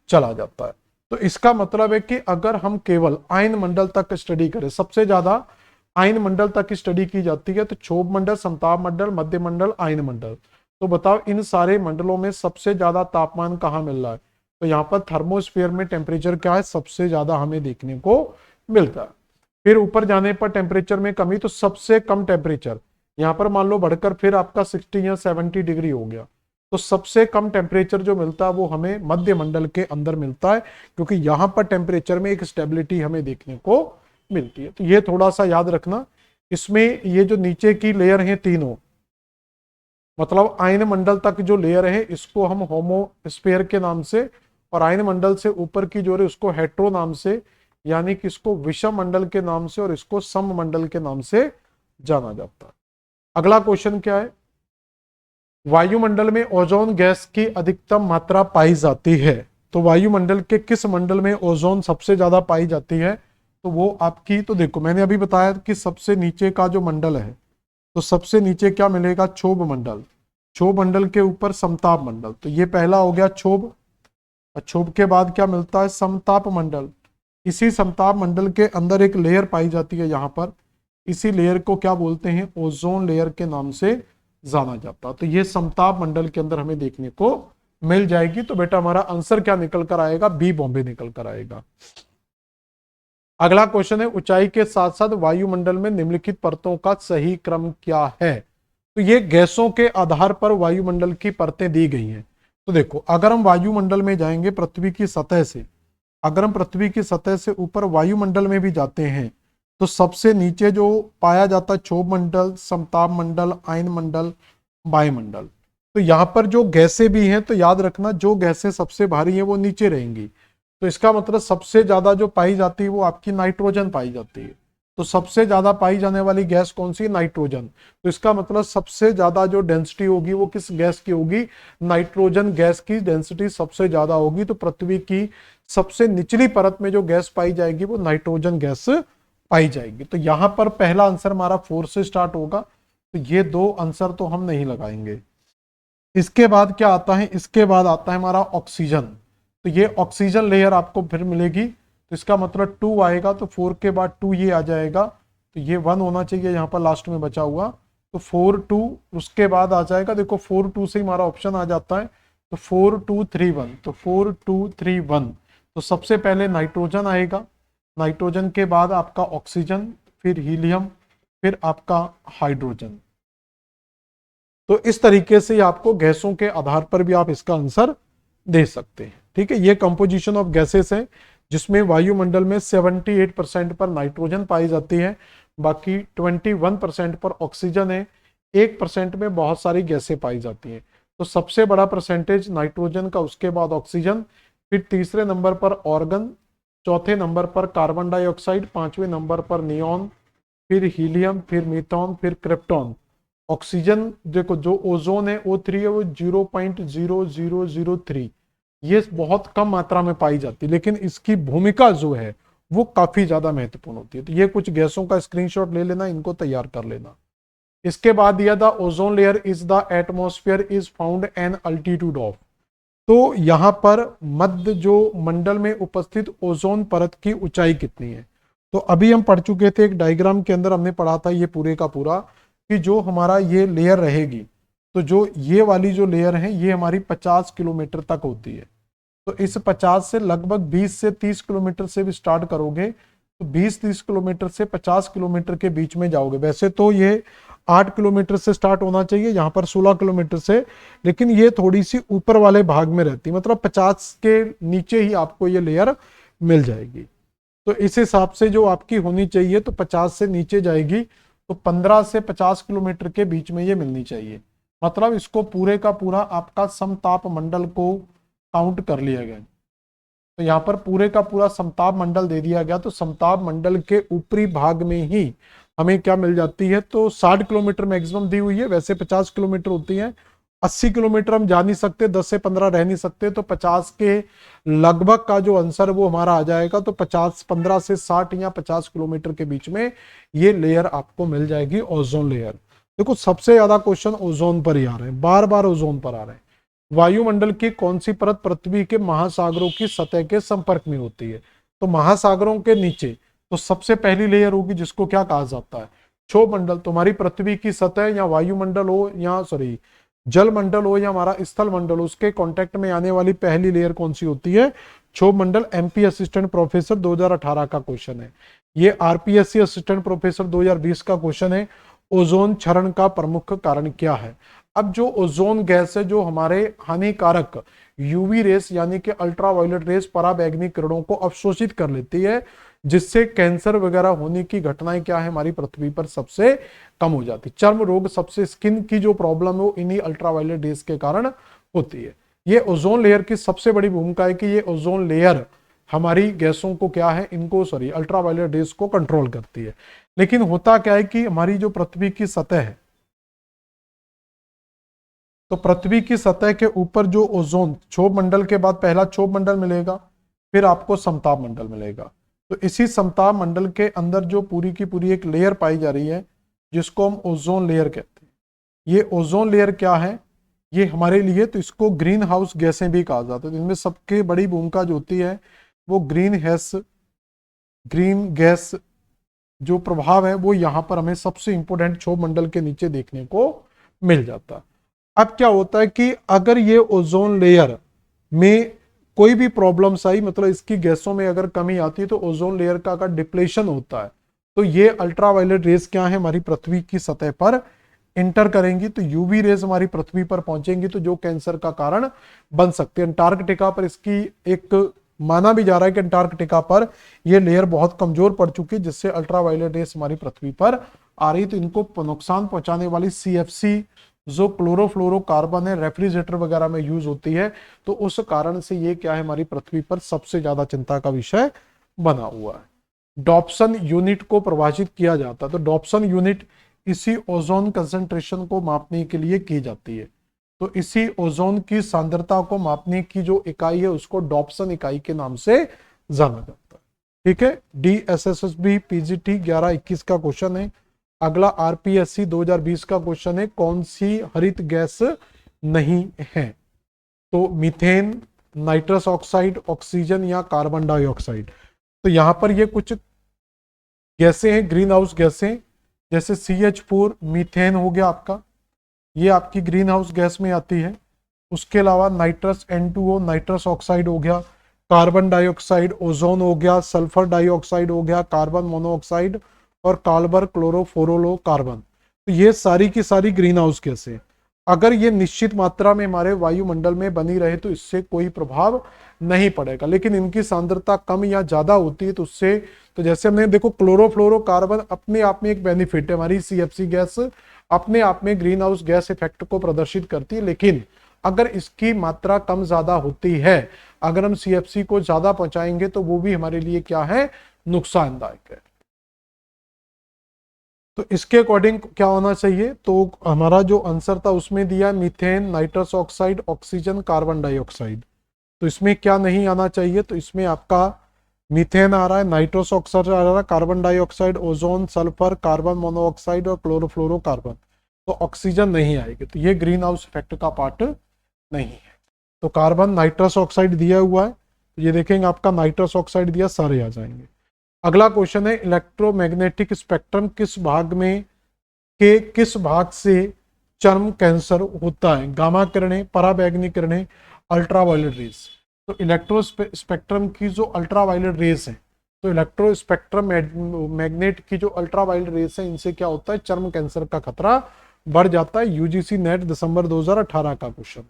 चला जाता है। तो इसका मतलब है कि अगर हम केवल आयन मंडल तक स्टडी करें, सबसे ज्यादा आयन मंडल तक स्टडी की जाती है, तो क्षोभ मंडल, समताप मंडल, मध्य मंडल, आयन मंडल। तो बताओ इन सारे मंडलों में सबसे ज्यादा तापमान कहाँ मिल रहा है, तो यहाँ पर थर्मोस्फीयर में टेम्परेचर क्या है, सबसे ज्यादा हमें देखने को मिलता है। फिर ऊपर जाने पर टेम्परेचर में कमी, तो सबसे कम टेम्परेचर यहाँ पर मान लो बढ़कर फिर आपका 60 या 70 डिग्री हो गया, तो सबसे कम टेम्परेचर जो मिलता है वो हमें मध्य मंडल के अंदर मिलता है, क्योंकि यहां पर टेम्परेचर में एक स्टेबिलिटी हमें देखने को मिलती है। तो ये थोड़ा सा याद रखना। इसमें ये जो नीचे की लेयर है तीनों, मतलब आयन मंडल तक जो लेयर है इसको हम होमोस्फेयर के नाम से, और आयन मंडल से ऊपर की जो है उसको हेट्रो नाम से, यानी कि इसको विषम मंडल के नाम से और इसको सम मंडल के नाम से जाना जाता है। अगला क्वेश्चन क्या है, वायुमंडल में ओजोन गैस की अधिकतम मात्रा पाई जाती है। तो वायुमंडल के किस मंडल में ओजोन सबसे ज्यादा पाई जाती है, तो वो आपकी, तो देखो मैंने अभी बताया कि सबसे नीचे का जो मंडल है, तो सबसे नीचे क्या मिलेगा, क्षोभ मंडल। क्षोभ मंडल के ऊपर समताप मंडल, तो ये पहला हो गया क्षोभ। और क्षोभ के बाद क्या मिलता है, समताप मंडल। इसी समताप मंडल के अंदर एक लेयर पाई जाती है यहाँ पर, इसी लेयर को क्या बोलते हैं, ओजोन लेयर के नाम से जाना जाता है। तो ये समताप मंडल के अंदर हमें देखने को मिल जाएगी। तो बेटा हमारा आंसर क्या निकल कर आएगा, बी बॉम्बे निकल कर आएगा। अगला क्वेश्चन है, ऊंचाई के साथ साथ वायुमंडल में निम्नलिखित परतों का सही क्रम क्या है। तो ये गैसों के आधार पर वायुमंडल की परतें दी गई हैं। तो देखो अगर हम वायुमंडल में जाएंगे पृथ्वी की सतह से, अगर हम पृथ्वी की सतह से ऊपर वायुमंडल में भी जाते हैं, तो सबसे नीचे जो पाया जाता है क्षोभ मंडल, समताप मंडल, आयन मंडल, वायुमंडल। तो यहाँ पर जो गैसें भी हैं, तो याद रखना जो गैसें सबसे भारी हैं वो नीचे रहेंगी। तो इसका मतलब सबसे ज्यादा जो पाई जाती है वो आपकी नाइट्रोजन पाई जाती है। तो सबसे ज्यादा पाई जाने वाली गैस कौन सी, नाइट्रोजन। तो इसका मतलब सबसे ज्यादा जो डेंसिटी होगी वो किस गैस की होगी, नाइट्रोजन गैस की डेंसिटी सबसे ज्यादा होगी। तो पृथ्वी की सबसे निचली परत में जो गैस पाई जाएगी वो नाइट्रोजन गैस पाई जाएगी। तो यहां पर पहला आंसर हमारा 4 से स्टार्ट होगा, तो ये दो आंसर तो हम नहीं लगाएंगे। इसके बाद क्या आता है, इसके बाद आता है हमारा ऑक्सीजन। तो ये ऑक्सीजन लेयर आपको फिर मिलेगी, तो इसका मतलब 2 आएगा, तो 4 के बाद 2 ये आ जाएगा, तो ये 1 होना चाहिए यहाँ पर लास्ट में बचा हुआ। तो 4 2 उसके बाद आ जाएगा, देखो 4 2 से हमारा ऑप्शन आ जाता है, तो 4 2 3 1, तो 4 2 3 1। तो सबसे पहले नाइट्रोजन आएगा, नाइट्रोजन के बाद आपका ऑक्सीजन, फिर हीलियम, फिर आपका हाइड्रोजन। तो इस तरीके से आपको गैसों के आधार पर भी आप इसका आंसर दे सकते हैं। ठीक है, ये कंपोजिशन ऑफ गैसेस है जिसमें वायुमंडल में 78% पर नाइट्रोजन पाई जाती है, बाकी 21% पर ऑक्सीजन है, 1% में बहुत सारी गैसें पाई जाती हैं। तो सबसे बड़ा परसेंटेज नाइट्रोजन का, उसके बाद ऑक्सीजन, फिर तीसरे नंबर पर ऑर्गन, चौथे नंबर पर कार्बन डाइऑक्साइड, पांचवें नंबर पर नियॉन, फिर हीलियम, फिर मीथॉन, फिर क्रिप्टॉन। ऑक्सीजन देखो जो ओजोन है O3 है वो 0.0003, ये बहुत कम मात्रा में पाई जाती है, लेकिन इसकी भूमिका जो है वो काफी ज्यादा महत्वपूर्ण होती है। तो ये कुछ गैसों का स्क्रीनशॉट ले लेना, इनको तैयार कर लेना। इसके बाद दिया the ozone layer is the atmosphere is found an altitude of. तो यहां पर मध्य जो मंडल में उपस्थित ओजोन परत की ऊंचाई कितनी है। तो अभी हम पढ़ चुके थे, एक डायग्राम के अंदर हमने पढ़ा था ये पूरे का पूरा, कि जो हमारा ये लेयर रहेगी, तो जो ये वाली जो लेयर है ये हमारी 50 किलोमीटर तक होती है। तो इस 50 से लगभग 20 से 30 किलोमीटर से भी स्टार्ट करोगे, तो 20-30 किलोमीटर से 50 किलोमीटर के बीच में जाओगे। वैसे तो ये 8 किलोमीटर से स्टार्ट होना चाहिए, यहाँ पर 16 किलोमीटर से, लेकिन ये थोड़ी सी ऊपर वाले भाग में रहती है, मतलब 50 के नीचे ही आपको ये लेयर मिल जाएगी। तो इस हिसाब से जो आपकी होनी चाहिए, तो 50 से नीचे जाएगी, तो 15 से 50 किलोमीटर के बीच में ये मिलनी चाहिए। मतलब इसको पूरे का पूरा आपका समताप मंडल को काउंट कर लिया गया। तो यहाँ पर पूरे का पूरा समताप मंडल दे दिया गया, तो समताप मंडल के ऊपरी भाग में ही हमें क्या मिल जाती है, तो 60 किलोमीटर मैक्सिमम दी हुई है, वैसे 50 किलोमीटर होती है। 80 किलोमीटर हम जा नहीं सकते, 10 से 15 रह नहीं सकते, तो 50 के लगभग का जो आंसर वो हमारा आ जाएगा। तो 15 से 60 या 50 किलोमीटर के बीच में ये लेयर आपको मिल जाएगी, ओजोन लेयर। देखो सबसे ज्यादा क्वेश्चन ओजोन पर ही आ रहे हैं, बार बार ओजोन पर आ रहे हैं। वायुमंडल की कौन सी परत पृथ्वी के महासागरों की सतह के संपर्क में होती है। तो महासागरों के नीचे तो सबसे पहली लेयर होगी जिसको क्या कहा जाता है, क्षोभ मंडल। तुम्हारी पृथ्वी की सतह या वायुमंडल हो या जल मंडल हो या हमारा स्थल मंडल, उसके कांटेक्ट में आने वाली पहली लेयर कौन सी होती है, क्षोभ मंडल। एमपी असिस्टेंट प्रोफेसर 2018 का क्वेश्चन है। ये आरपीएससी असिस्टेंट प्रोफेसर 2020 का क्वेश्चन है। ओजोन क्षरण का प्रमुख कारण क्या है। अब जो ओजोन गैस है जो हमारे हानिकारक यूवी रेस यानी कि अल्ट्रावायलेट रेस, पराबैंगनी किरणों को अवशोषित कर लेती है, जिससे कैंसर वगैरह होने की घटनाएं क्या है हमारी पृथ्वी पर सबसे कम हो जाती। चर्म रोग, सबसे स्किन की जो प्रॉब्लम है वो इन्हीं अल्ट्रावायलेट रेस के कारण होती है। ये ओजोन लेयर की सबसे बड़ी भूमिका है कि ये ओजोन लेयर हमारी गैसों को क्या है, इनको सॉरी अल्ट्रावायलेट रेस को कंट्रोल करती है। लेकिन होता क्या है कि हमारी जो पृथ्वी की सतह है, तो पृथ्वी की सतह के ऊपर जो ओजोन, क्षोभ मंडल के बाद पहला क्षोभ मंडल मिलेगा, फिर आपको समताप मंडल मिलेगा। तो इसी समताप मंडल के अंदर जो पूरी की पूरी एक लेयर पाई जा रही है जिसको हम ओजोन लेयर कहते हैं। ये ओजोन लेयर क्या है, ये हमारे लिए, तो इसको ग्रीन हाउस गैसें भी कहा जाता है। तो इनमें सबके बड़ी भूमिका जो होती है वो ग्रीन गैस जो प्रभाव है वो यहाँ पर हमें सबसे इंपॉर्टेंट क्षोभ मंडल के नीचे देखने को मिल जाता है। अब क्या होता है कि अगर ये ओजोन लेयर में कोई भी प्रॉब्लम्स आई, मतलब इसकी गैसों में अगर कमी आती है, तो ओजोन लेयर का अगर डिप्लेशन होता है तो ये अल्ट्रावायलेट रेस क्या है हमारी पृथ्वी की सतह पर इंटर करेंगी, तो यूवी रेस हमारी पृथ्वी पर पहुंचेंगी, तो जो कैंसर का कारण बन सकते हैं। अंटार्कटिका पर इसकी एक माना भी जा रहा है कि अंटार्कटिका पर यह लेयर बहुत कमजोर पड़ चुकी है, जिससे अल्ट्रावायलेट रेस हमारी पृथ्वी पर आ रही। तो इनको नुकसान पहुंचाने वाली CFC जो क्लोरोफ्लोरोकार्बन है, रेफ्रिजरेटर वगैरह में यूज होती है, तो उस कारण से ये क्या है हमारी पृथ्वी पर सबसे ज्यादा चिंता का विषय बना हुआ है। डॉप्सन यूनिट को परिभाषित किया जाता है, तो डॉप्सन यूनिट इसी ओजोन कंसंट्रेशन को मापने के लिए की जाती है। तो इसी ओजोन की सांद्रता को मापने की जो इकाई है उसको डॉप्सन इकाई के नाम से जाना जाता है। ठीक है, DSSSB PGT 11-21 का क्वेश्चन है। अगला RPSC 2020 का क्वेश्चन है, कौन सी हरित गैस नहीं है? तो मीथेन, नाइट्रस ऑक्साइड, ऑक्सीजन या कार्बन डाइऑक्साइड। तो यहां पर ये कुछ गैसें हैं, ग्रीन हाउस गैसें, जैसे CH4 मीथेन हो गया आपका, ये आपकी ग्रीन हाउस गैस में आती है। उसके अलावा नाइट्रस N2O नाइट्रस ऑक्साइड हो गया, कार्बन डाइऑक्साइड ओजोन हो गया, सल्फर डाइऑक्साइड हो गया, कार्बन मोनोऑक्साइड और कार्बन क्लोरोफ्लोरोकार्बन। तो ये सारी की सारी ग्रीन हाउस गैसें अगर ये निश्चित मात्रा में हमारे वायुमंडल में बनी रहे तो इससे कोई प्रभाव नहीं पड़ेगा, लेकिन इनकी सांद्रता कम या ज्यादा होती है तो उससे, तो जैसे हमने देखो क्लोरोफ्लोरोकार्बन अपने आप में एक बेनिफिट है, हमारी CFC गैस अपने आप में ग्रीन हाउस गैस इफेक्ट को प्रदर्शित करती है, लेकिन अगर इसकी मात्रा कम ज्यादा होती है, अगर हम CFC को ज्यादा पहुंचाएंगे तो वो भी हमारे लिए क्या है, नुकसानदायक है। तो इसके अकॉर्डिंग क्या होना चाहिए, तो हमारा जो आंसर था उसमें दिया methane, nitrous oxide, oxygen, carbon dioxide. तो इसमें क्या नहीं आना चाहिए, तो इसमें आपका मीथेन आ रहा है, नाइट्रस ऑक्साइड आ रहा है, carbon dioxide, ozone, sulphur, carbon monoxide और क्लोरोफ्लोरोकार्बन। तो ऑक्सीजन नहीं आएगी, तो ये ग्रीन हाउस इफेक्ट का पार्ट नहीं है। तो कार्बन, नाइट्रस ऑक्साइड दिया हुआ है, तो ये देखेंगे आपका नाइट्रस ऑक्साइड दिया, सारे आ जाएंगे। अगला क्वेश्चन है, इलेक्ट्रोमैग्नेटिक स्पेक्ट्रम किस भाग से चर्म कैंसर होता है? गामा किरणें, पराबैंगनी किरणें, अल्ट्रावायलेट रेस। तो इलेक्ट्रो स्पेक्ट्रम की जो अल्ट्रावायलेट रेस है, तो इलेक्ट्रो स्पेक्ट्रम मैग्नेट की जो अल्ट्रावायलेट रेस है, इनसे क्या होता है, चर्म कैंसर का खतरा बढ़ जाता है। UGC नेट दिसंबर 2018 का क्वेश्चन।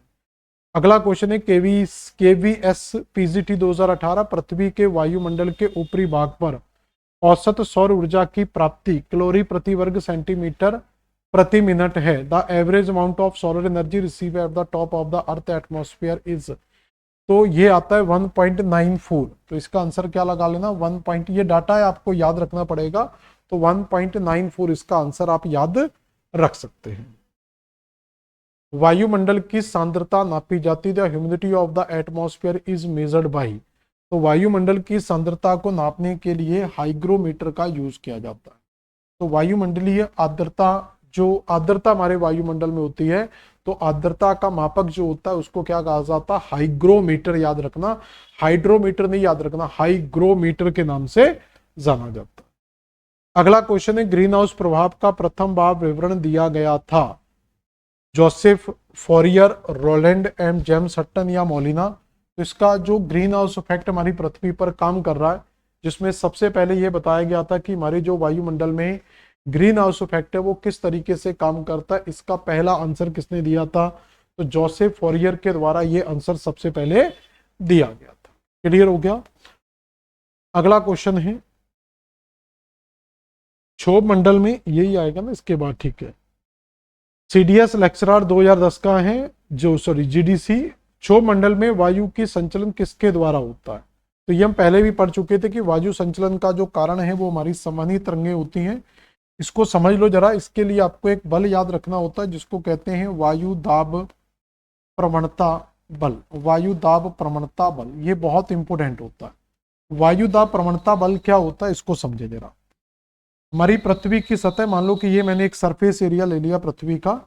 अगला क्वेश्चन है, KVS PGT 2018, पृथ्वी के वायुमंडल के ऊपरी भाग पर औसत सौर ऊर्जा की प्राप्ति कैलोरी प्रति वर्ग सेंटीमीटर प्रति मिनट है। The average amount of solar energy receive at the top of the earth atmosphere is. तो ये आता है 1.94। तो इसका आंसर क्या लगा लेना, 1 ये डाटा है, आपको याद रखना पड़ेगा, तो 1.94 इसका आंसर आप याद रख सकते हैं। वायुमंडल की सांद्रता नापी जाती है, the humidity of the atmosphere is measured by. तो वायुमंडल की सांद्रता को नापने के लिए हाइग्रोमीटर का यूज किया जाता है। तो वायुमंडलीय आर्द्रता, जो आर्द्रता हमारे वायुमंडल में होती है, तो आर्द्रता का मापक जो होता है उसको क्या कहा जाता है, हाइग्रोमीटर। याद रखना, हाइड्रोमीटर नहीं याद रखना, हाइग्रोमीटर के नाम से जाना जाता है। अगला क्वेश्चन है, ग्रीन हाउस प्रभाव का प्रथम बार विवरण दिया गया था। Joseph Fourier, Rowland M James Hutton या मोलिना। तो इसका जो ग्रीन हाउस इफेक्ट हमारी पृथ्वी पर काम कर रहा है, जिसमें सबसे पहले यह बताया गया था कि हमारे जो वायुमंडल में ग्रीन हाउस इफेक्ट है वो किस तरीके से काम करता है, इसका पहला आंसर किसने दिया था, तो जोसेफ फोरियर के द्वारा ये आंसर सबसे पहले दिया गया था। क्लियर हो गया। अगला क्वेश्चन है, क्षोभ मंडल में यही आएगा ना इसके बाद, ठीक है। सीडीएस लेक्चरर 2010 का है, जो सॉरी जीडीसी, क्षोभ मंडल में वायु की संचलन किसके द्वारा होता है? तो ये हम पहले भी पढ़ चुके थे कि वायु संचलन का जो कारण है वो हमारी संवहनी तरंगें होती हैं। इसको समझ लो जरा। इसके लिए आपको एक बल याद रखना होता है जिसको कहते हैं वायु दाब प्रवणता बल। वायु दाब प्रवणता बल ये बहुत इंपॉर्टेंट होता है। वायु दाब प्रवणता बल क्या होता है इसको समझे जरा। हमारी पृथ्वी की सतह, मान लो कि ये मैंने एक सरफेस एरिया ले लिया पृथ्वी का।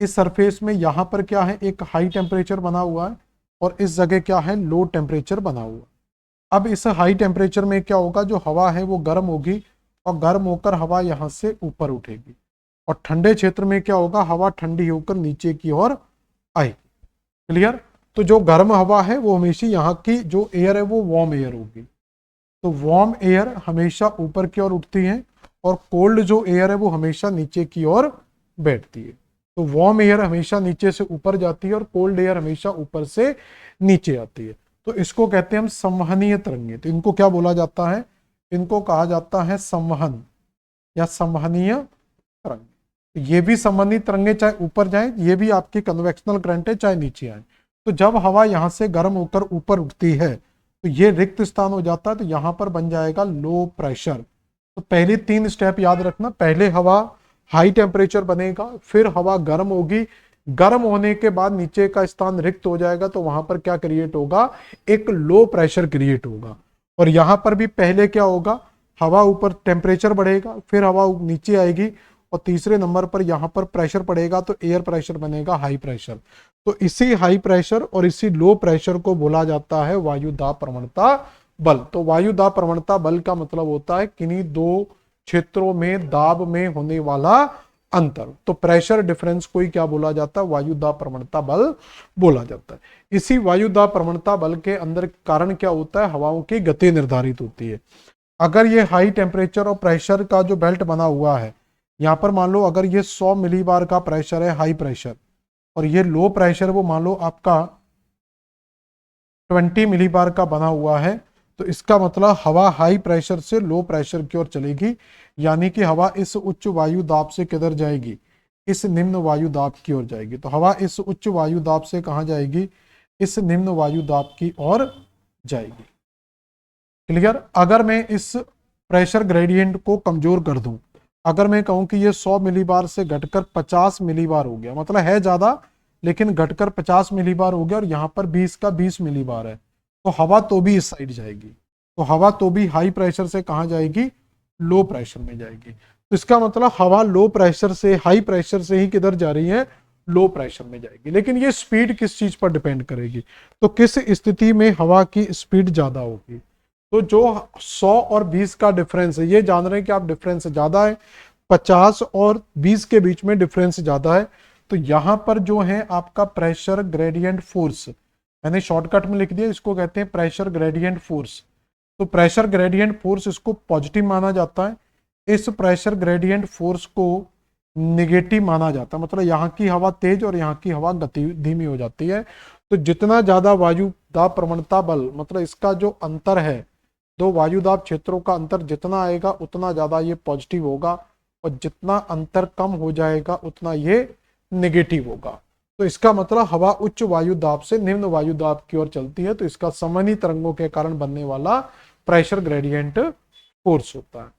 इस सरफेस में यहाँ पर क्या है, एक हाई टेम्परेचर बना हुआ है और इस जगह क्या है, लो टेम्परेचर बना हुआ है। अब इस हाई टेम्परेचर में क्या होगा, जो हवा है वो गर्म होगी और गर्म होकर हवा यहाँ से ऊपर उठेगी, और ठंडे क्षेत्र में क्या होगा, हवा ठंडी होकर नीचे की ओर आएगी। क्लियर? तो जो गर्म हवा है वो हमेशा यहाँ की जो एयर है वो वार्म एयर होगी। तो वार्म एयर हमेशा ऊपर की ओर उठती है और कोल्ड जो एयर है वो हमेशा नीचे की ओर बैठती है। तो वार्म एयर हमेशा नीचे से ऊपर जाती है और कोल्ड एयर हमेशा ऊपर से नीचे आती है। तो इसको कहते हैं हम संवहनीय तरंगें। तो इनको क्या बोला जाता है, इनको कहा जाता है संवहन या संवहनीय तरंग। ये भी संवहनीय तरंगें चाहे ऊपर जाए, ये भी आपकी कन्वेक्शनल करंट है, चाहे नीचे आए। तो जब हवा यहाँ से गर्म होकर ऊपर उठती है तो ये रिक्त स्थान हो जाता है, तो यहाँ पर बन जाएगा लो प्रेशर। तो पहले 3 स्टेप याद रखना। पहले हवा हाई टेम्परेचर बनेगा, फिर हवा गर्म होगी, गर्म होने के बाद नीचे का स्थान रिक्त हो जाएगा, तो वहां पर क्या क्रिएट होगा, एक लो प्रेशर क्रिएट होगा। और यहां पर भी पहले क्या होगा, हवा ऊपर टेम्परेचर बढ़ेगा, फिर हवा नीचे आएगी और तीसरे नंबर पर यहां पर प्रेशर पड़ेगा, तो एयर प्रेशर बनेगा हाई प्रेशर। तो इसी हाई प्रेशर और इसी लो प्रेशर को बोला जाता है वायु दाब प्रवणता बल। तो वायु दाब प्रवणता बल का मतलब होता है किन्हीं दो क्षेत्रों में दाब में होने वाला अंतर। तो प्रेशर डिफरेंस को ही क्या बोला जाता है, वायु दाब प्रवणता बल बोला जाता है। इसी वायु दाब प्रवणता बल के अंदर कारण क्या होता है, हवाओं की गति निर्धारित होती है। अगर ये हाई टेम्परेचर और प्रेशर का जो बेल्ट बना हुआ है, यहाँ पर मान लो अगर ये 100 मिलीबार का प्रेशर है हाई प्रेशर, और ये लो प्रेशर वो मान लो आपका 20 मिलीबार का बना हुआ है, तो इसका मतलब हवा हाई प्रेशर से लो प्रेशर की ओर चलेगी, यानी कि हवा इस उच्च वायु दाब से किधर जाएगी, इस निम्न वायु दाब की ओर जाएगी। तो हवा इस उच्च वायु दाब से कहां जाएगी, इस निम्न वायु दाब की ओर जाएगी। क्लियर? अगर मैं इस प्रेशर ग्रेडियंट को कमजोर कर दूं, अगर मैं कहूं कि ये 100 मिलीबार से घटकर 50 मिलीबार हो गया, मतलब है ज्यादा लेकिन घटकर 50 मिलीबार हो गया, और यहां पर 20 का 20 मिलीबार है, तो हवा तो भी इस साइड जाएगी। तो हवा तो भी हाई प्रेशर से कहां जाएगी, लो प्रेशर में जाएगी। तो इसका मतलब हवा लो प्रेशर से हाई प्रेशर से ही किधर जा रही है, लो प्रेशर में जाएगी। लेकिन ये स्पीड किस चीज पर डिपेंड करेगी, तो किस स्थिति में हवा की स्पीड ज्यादा होगी। तो जो 100 और 20 का डिफरेंस है, ये जान रहे हैं कि आप डिफरेंस ज्यादा है, 50 और 20 के बीच में डिफरेंस ज्यादा है, तो यहां पर जो है आपका प्रेशर ग्रेडियंट फोर्स, मैंने शॉर्टकट में लिख दिया, इसको कहते हैं प्रेशर ग्रेडियंट फोर्स। तो प्रेशर ग्रेडियंट फोर्स इसको पॉजिटिव माना जाता है, इस प्रेशर ग्रेडियंट फोर्स को नेगेटिव माना जाता है। मतलब यहाँ की हवा तेज और यहाँ की हवा गति धीमी हो जाती है। तो जितना ज्यादा वायु दाब प्रवणता बल, मतलब इसका जो अंतर है, दो वायु दाब क्षेत्रों का अंतर जितना आएगा उतना ज्यादा ये पॉजिटिव होगा, और जितना अंतर कम हो जाएगा उतना ये नेगेटिव होगा। तो इसका मतलब हवा उच्च वायु दाब से निम्न वायु दाब की ओर चलती है, तो इसका समवहनी तरंगों के कारण बनने वाला प्रेशर ग्रेडियंट फोर्स होता है।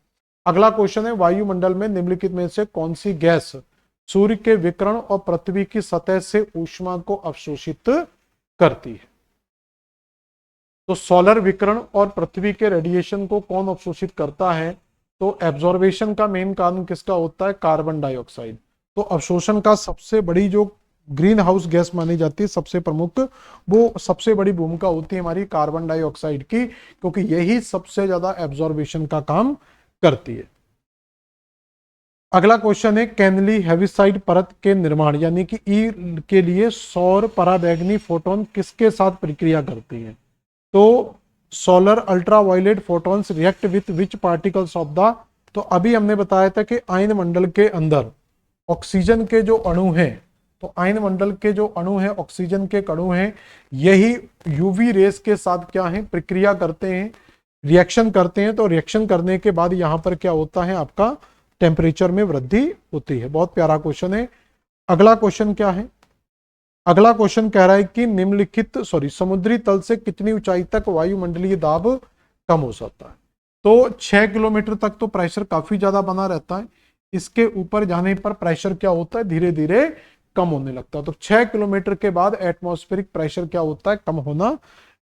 अगला क्वेश्चन है, वायुमंडल में निम्नलिखित में से कौन सी गैस सूर्य के विकिरण और पृथ्वी की सतह से ऊष्मा को अवशोषित करती है? तो सोलर विकिरण और पृथ्वी के रेडिएशन को कौन अवशोषित करता है? तो एब्जॉर्बेशन का मेन कारण किसका होता है, कार्बन डाइऑक्साइड। तो अवशोषण का सबसे बड़ी जो ग्रीन हाउस गैस मानी जाती है, सबसे प्रमुख, वो सबसे बड़ी भूमिका होती है हमारी कार्बन डाइऑक्साइड की, क्योंकि यही सबसे ज्यादा एब्जॉर्बेशन का काम करती है। अगला क्वेश्चन है, कैनली हेविसाइड परत के निर्माण यानी कि ई के लिए सौर पराबैंगनी फोटोन किसके साथ प्रक्रिया करती है? तो solar ultraviolet photons react with which particles of the, तो अभी हमने बताया था कि आयन मंडल के अंदर ऑक्सीजन के जो अणु हैं, तो आयन मंडल के जो अणु हैं, ऑक्सीजन के अणु हैं, यही यूवी रेस के साथ क्या है, प्रक्रिया करते हैं, रिएक्शन करते हैं। तो रिएक्शन करने के बाद यहाँ पर क्या होता है, आपका टेम्परेचर में वृद्धि होती है। बहुत प्यारा क्वेश्चन है। अगला क्वेश्चन क्या है? अगला क्वेश्चन कह रहा है कि निम्नलिखित समुद्री तल से कितनी ऊंचाई तक वायुमंडलीय दाब कम हो सकता है? तो 6 किलोमीटर तक तो प्रेशर काफी ज्यादा बना रहता है। इसके ऊपर जाने पर प्रेशर क्या होता है? धीरे धीरे कम होने लगता है। तो 6 किलोमीटर के बाद एटमॉस्फेरिक प्रेशर क्या होता है? कम होना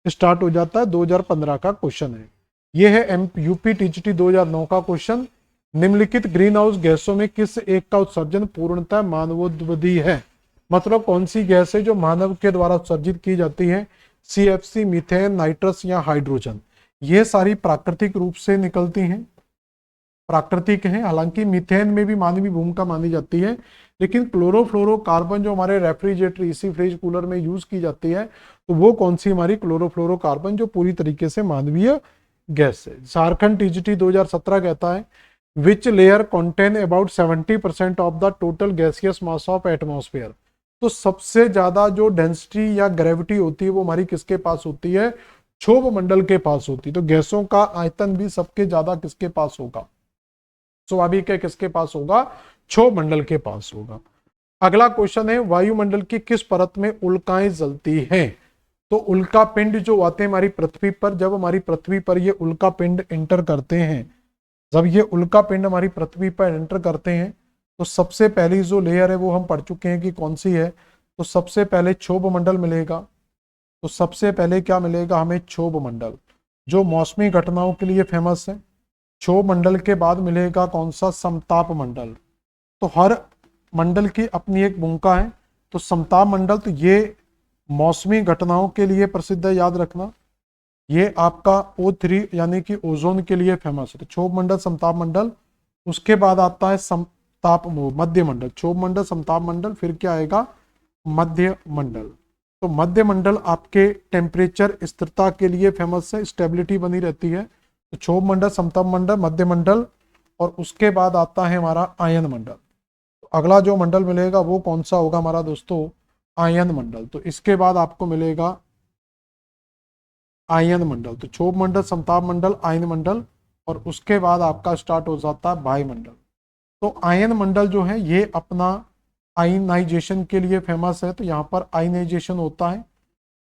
स्टार्ट हो जाता है। 2015 का क्वेश्चन है। यह है यूपी टीजीटी 2009 का क्वेश्चन। निम्नलिखित ग्रीन हाउस गैसों में किस एक का उत्सर्जन पूर्णतः मानवोद्भवी है? मतलब कौन सी गैस है जो मानव के द्वारा उत्सर्जित की जाती है? सीएफसी, मीथेन, नाइट्रस या हाइड्रोजन। ये सारी प्राकृतिक रूप से निकलती हैं, प्राकृतिक हैं। हालांकि मीथेन में भी मानवीय भूमिका मानी जाती है, लेकिन क्लोरोफ्लोरोकार्बन जो हमारे रेफ्रिजरेटर, एसी, फ्रिज, कूलर में यूज की जाती है, तो वो कौन सी हमारी क्लोरोफ्लोरोकार्बन जो पूरी तरीके से मानवीय गैस है। झारखंड टीजीटी 2017 कहता है which layer contain about 70% of the total gaseous mass of atmosphere. तो सबसे ज्यादा जो डेंसिटी या ग्रेविटी होती है वो हमारी किसके पास होती है? क्षोभ मंडल के पास होती है। तो गैसों का आयतन भी सबके ज्यादा किसके पास होगा? स्वाभाविक है, किसके पास होगा? क्षोभ मंडल के पास होगा। अगला क्वेश्चन है वायुमंडल की किस परत में उल्काएं जलती हैं? तो उल्का पिंड जो आते हैं हमारी पृथ्वी पर, जब हमारी पृथ्वी पर ये उल्का पिंड एंटर करते हैं, जब ये उल्का पिंड हमारी पृथ्वी पर एंटर करते हैं, तो सबसे पहली जो लेयर है वो हम पढ़ चुके हैं कि कौन सी है। तो सबसे पहले क्षोभ मंडल मिलेगा। तो सबसे पहले क्या मिलेगा हमें? क्षोभ मंडल, जो मौसमी घटनाओं के लिए फेमस है। क्षोभ मंडल के बाद मिलेगा कौन सा? समताप मंडल। तो हर मंडल की अपनी एक भूमिका है। तो समताप मंडल तो ये मौसमी घटनाओं के लिए प्रसिद्ध है, याद रखना। ये आपका O3 यानी कि ओजोन के लिए फेमस है। तो क्षोभ मंडल, समताप मंडल। उसके बाद आता है मध्य मंडल। क्षोभ मंडल, समताप मंडल, फिर क्या आएगा? मध्य मंडल। तो मध्य मंडल आपके टेम्परेचर स्थिरता के लिए फेमस है, स्टेबिलिटी बनी रहती है। तो क्षोभ मंडल, समताप मंडल, मध्य मंडल, और उसके बाद आता है हमारा आयन मंडल। तो अगला जो मंडल मिलेगा वो कौन सा होगा हमारा दोस्तों? आयन मंडल। तो इसके बाद आपको मिलेगा आयन मंडल। तो क्षोभ मंडल, समताप मंडल, आयन मंडल, और उसके बाद आपका स्टार्ट हो जाता है वायुमंडल। तो आयन मंडल जो है ये अपना आयनाइजेशन के लिए फेमस है। तो यहाँ पर आयनाइजेशन होता है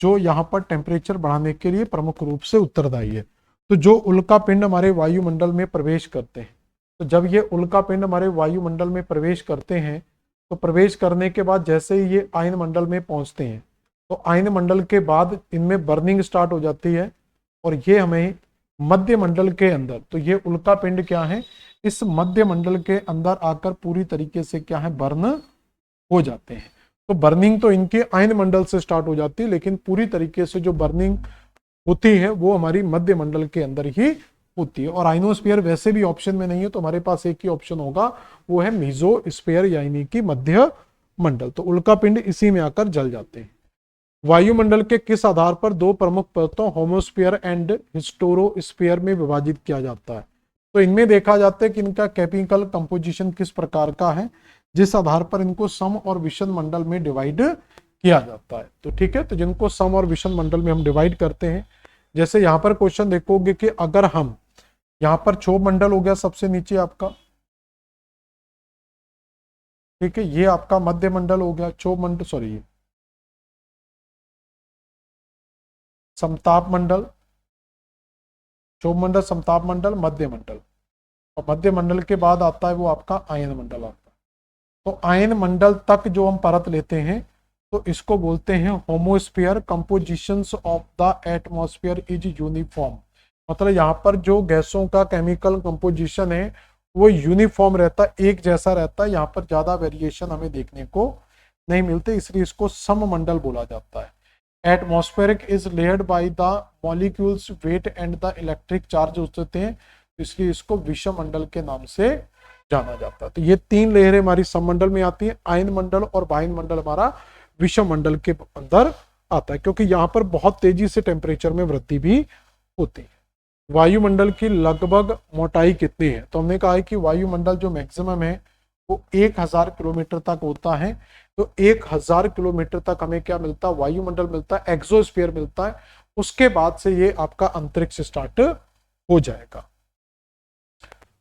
जो यहाँ पर टेम्परेचर बढ़ाने के लिए प्रमुख रूप से उत्तरदायी है। तो जो उल्का पिंड हमारे वायुमंडल में प्रवेश करते हैं, तो जब ये उल्का पिंड हमारे वायुमंडल में प्रवेश करते हैं, तो प्रवेश करने के बाद जैसे ही ये आयन मंडल में पहुंचते हैं, तो आयन मंडल के बाद इनमें बर्निंग स्टार्ट हो जाती है, और ये हमें मध्य मंडल के अंदर, तो ये उल्का पिंड क्या है? इस मध्य मंडल के अंदर आकर पूरी तरीके से क्या है? बर्न हो जाते हैं। तो बर्निंग तो इनके आयन मंडल से स्टार्ट हो जाती है, लेकिन पूरी तरीके से जो बर्निंग होती है वो हमारी मध्य मंडल के अंदर ही होती है। और आइनोस्फीयर वैसे भी ऑप्शन में नहीं है, तो हमारे पास एक ही ऑप्शन होगा, वो है मीजोस्फीयर यानी कि मध्य मंडल। तो उल्का पिंड इसी में आकर जल जाते हैं। वायुमंडल के किस आधार पर दो प्रमुख परतों होमोस्फीयर एंड हिस्टेरोस्फीयर में विभाजित किया जाता है? तो इनमें देखा जाता है कि इनका केमिकल कंपोजिशन किस प्रकार का है, जिस आधार पर इनको सम और विषम मंडल में डिवाइड किया जाता है। तो ठीक है, तो जिनको सम और विषम मंडल में हम डिवाइड करते हैं, जैसे यहाँ पर क्वेश्चन देखोगे कि अगर हम यहाँ पर क्षोभ मंडल हो गया सबसे नीचे आपका, ठीक है, ये आपका मध्य मंडल हो गया, क्षोभ मंडल, सॉरी समताप मंडल, क्षोभ मंडल, समताप मंडल, मध्य मंडल, और मध्य मंडल के बाद आता है वो आपका आयन मंडल आता है। तो आयन मंडल तक जो हम परत लेते हैं, तो इसको बोलते हैं homosphere. Compositions of the atmosphere is uniform. मतलब यहाँ पर जो गैसों का केमिकल कंपोजिशन है वो यूनिफॉर्म रहता है, एक जैसा रहता है। यहाँ पर ज्यादा वेरिएशन हमें देखने को नहीं मिलते, इसलिए इसको सममंडल बोला जाता है। Atmospheric is layered by the molecules weight and the electric charge होते हैं, इसलिए इसको विषम मंडल के नाम से जाना जाता है। तो ये तीन लेयरें हमारी सममंडल में आती हैं, आयन मंडल और वायन मंडल हमारा विषम मंडल के अंदर आता है, क्योंकि यहाँ पर बहुत तेजी से टेम्परेचर में वृद्धि भी होती है। वायुमंडल की लगभग मोटाई कितनी है? तो हमने कहा है कि वायुमंडल जो मैक्सिमम है वो 1000 किलोमीटर तक होता है। तो 1000 किलोमीटर तक हमें क्या मिलता है? वायुमंडल मिलता है, एक्सोस्फीयर मिलता है। उसके बाद से ये आपका अंतरिक्ष स्टार्ट हो जाएगा।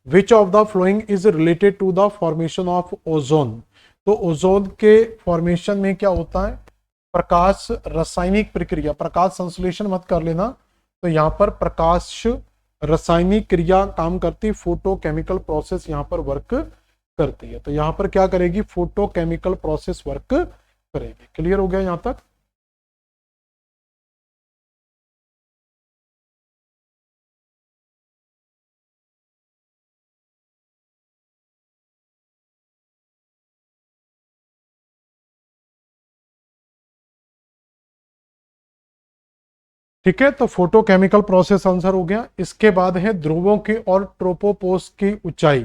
Which of the following is related to the formation of ozone. तो ओजोन के फॉर्मेशन में क्या होता है, प्रकाश रासायनिक प्रक्रिया, प्रकाश संश्लेषण मत कर लेना, तो यहां पर प्रकाश रासायनिक क्रिया काम करती, फोटोकेमिकल प्रोसेस यहां पर वर्क करती है। तो यहां पर क्या करेगी, फोटोकेमिकल प्रोसेस वर्क करेगी। क्लियर हो गया यहां तक। ठीक है, तो फोटोकेमिकल प्रोसेस आंसर हो गया। इसके बाद है ध्रुवों की और ट्रोपोपोस की ऊंचाई।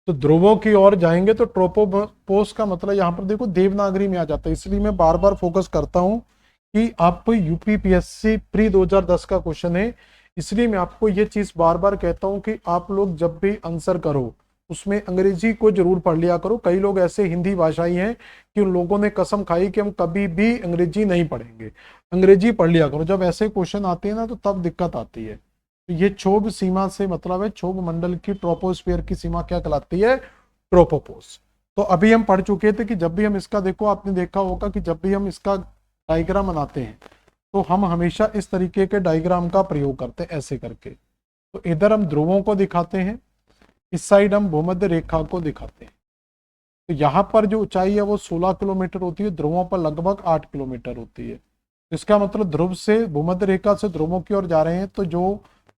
तो ध्रुवों की ओर जाएंगे तो ट्रोपोपोस का मतलब यहां पर देखो देवनागरी में आ जाता है, इसलिए मैं बार बार फोकस करता हूं कि आप यूपीपीएससी प्री 2010 का क्वेश्चन है, इसलिए मैं आपको ये चीज बार बार कहता हूं कि आप लोग जब भी आंसर करो उसमें अंग्रेजी को जरूर पढ़ लिया करो। कई लोग ऐसे हिंदी भाषाई हैं कि उन लोगों ने कसम खाई कि हम कभी भी अंग्रेजी नहीं पढ़ेंगे। अंग्रेजी पढ़ लिया करो, जब ऐसे क्वेश्चन आते हैं ना तो तब दिक्कत आती है। तो ये क्षोभ सीमा से मतलब है क्षोभ मंडल की, ट्रोपोस्फीयर की सीमा क्या कहलाती है, ट्रोपोपोस। तो अभी हम पढ़ चुके थे कि जब भी हम इसका, देखो आपने देखा होगा कि जब भी हम इसका डायग्राम बनाते हैं तो हम हमेशा इस तरीके के डायग्राम का प्रयोग करते हैं, ऐसे करके। तो इधर हम ध्रुवों को दिखाते हैं, इस साइड हम भूमध्य रेखा को दिखाते हैं। तो यहाँ पर जो ऊंचाई है वो 16 किलोमीटर होती है, ध्रुवों पर लगभग 8 किलोमीटर होती है। इसका मतलब ध्रुव से भूमध्य रेखा से ध्रुवों की ओर जा रहे हैं तो जो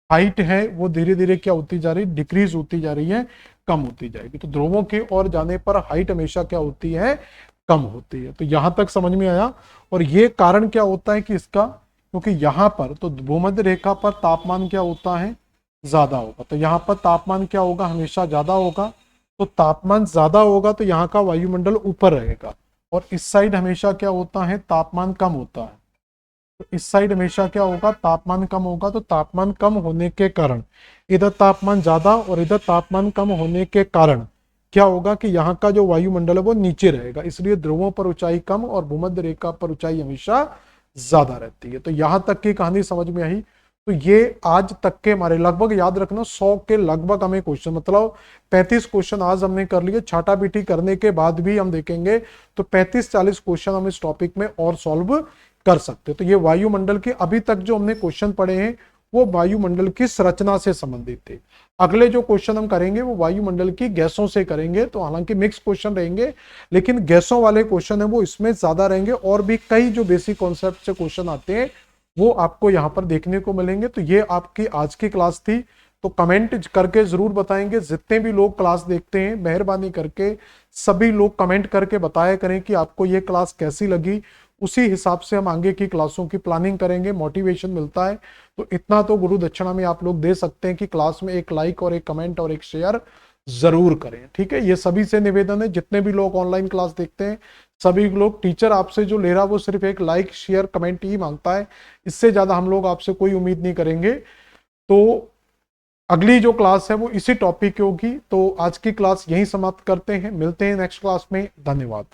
हाइट है वो धीरे धीरे क्या होती जा रही है, डिक्रीज होती जा रही है, कम होती जाएगी। तो ध्रुवों की ओर जाने पर हाइट हमेशा क्या होती है, कम होती है। तो यहां तक समझ में आया। और ये कारण क्या होता है कि इसका, क्योंकि यहाँ पर तो भूमध्य रेखा पर तापमान क्या होता है, ज्यादा होगा। तो यहाँ पर तापमान क्या होगा, हमेशा ज्यादा होगा। तो तापमान ज्यादा होगा तो यहाँ का वायुमंडल ऊपर रहेगा, और इस साइड हमेशा क्या होता है, तापमान कम होता है। तो इस साइड हमेशा क्या होगा, तापमान कम होगा। तो तापमान कम होने के कारण इधर तापमान ज्यादा और इधर तापमान कम होने के कारण क्या होगा कि यहाँ का जो वायुमंडल है वो नीचे रहेगा, इसलिए ध्रुवों पर ऊंचाई कम और भूमध्य रेखा पर ऊंचाई हमेशा ज्यादा रहती है। तो यहां तक की कहानी समझ में आई। तो ये आज तक के हमारे लगभग याद रखना 100 के लगभग हमें क्वेश्चन, मतलब 35 क्वेश्चन आज हमने कर लिए। छाटा पीटी करने के बाद भी हम देखेंगे तो 35-40 क्वेश्चन हम इस टॉपिक में और सॉल्व कर सकते। तो ये वायुमंडल के अभी तक जो हमने क्वेश्चन पढ़े हैं वो वायुमंडल की संरचना से संबंधित थे। अगले जो क्वेश्चन हम करेंगे वो वायुमंडल की गैसों से करेंगे। तो हालांकि मिक्स क्वेश्चन रहेंगे, लेकिन गैसों वाले क्वेश्चन है वो इसमें ज्यादा रहेंगे, और भी कई जो बेसिक कॉन्सेप्ट से क्वेश्चन आते हैं वो आपको यहाँ पर देखने को मिलेंगे। तो ये आपकी आज की क्लास थी। तो कमेंट करके जरूर बताएंगे, जितने भी लोग क्लास देखते हैं मेहरबानी करके सभी लोग कमेंट करके बताया करें कि आपको ये क्लास कैसी लगी। उसी हिसाब से हम आगे की क्लासों की प्लानिंग करेंगे, मोटिवेशन मिलता है। तो इतना तो गुरु दक्षिणा में आप लोग दे सकते हैं कि क्लास में एक लाइक और एक कमेंट और एक शेयर जरूर करें। ठीक है, ये सभी से निवेदन है, जितने भी लोग ऑनलाइन क्लास देखते हैं सभी लोग, टीचर आपसे जो ले रहा है वो सिर्फ एक लाइक शेयर कमेंट ही मांगता है, इससे ज्यादा हम लोग आपसे कोई उम्मीद नहीं करेंगे। तो अगली जो क्लास है वो इसी टॉपिक की होगी। तो आज की क्लास यहीं समाप्त करते हैं, मिलते हैं नेक्स्ट क्लास में। धन्यवाद।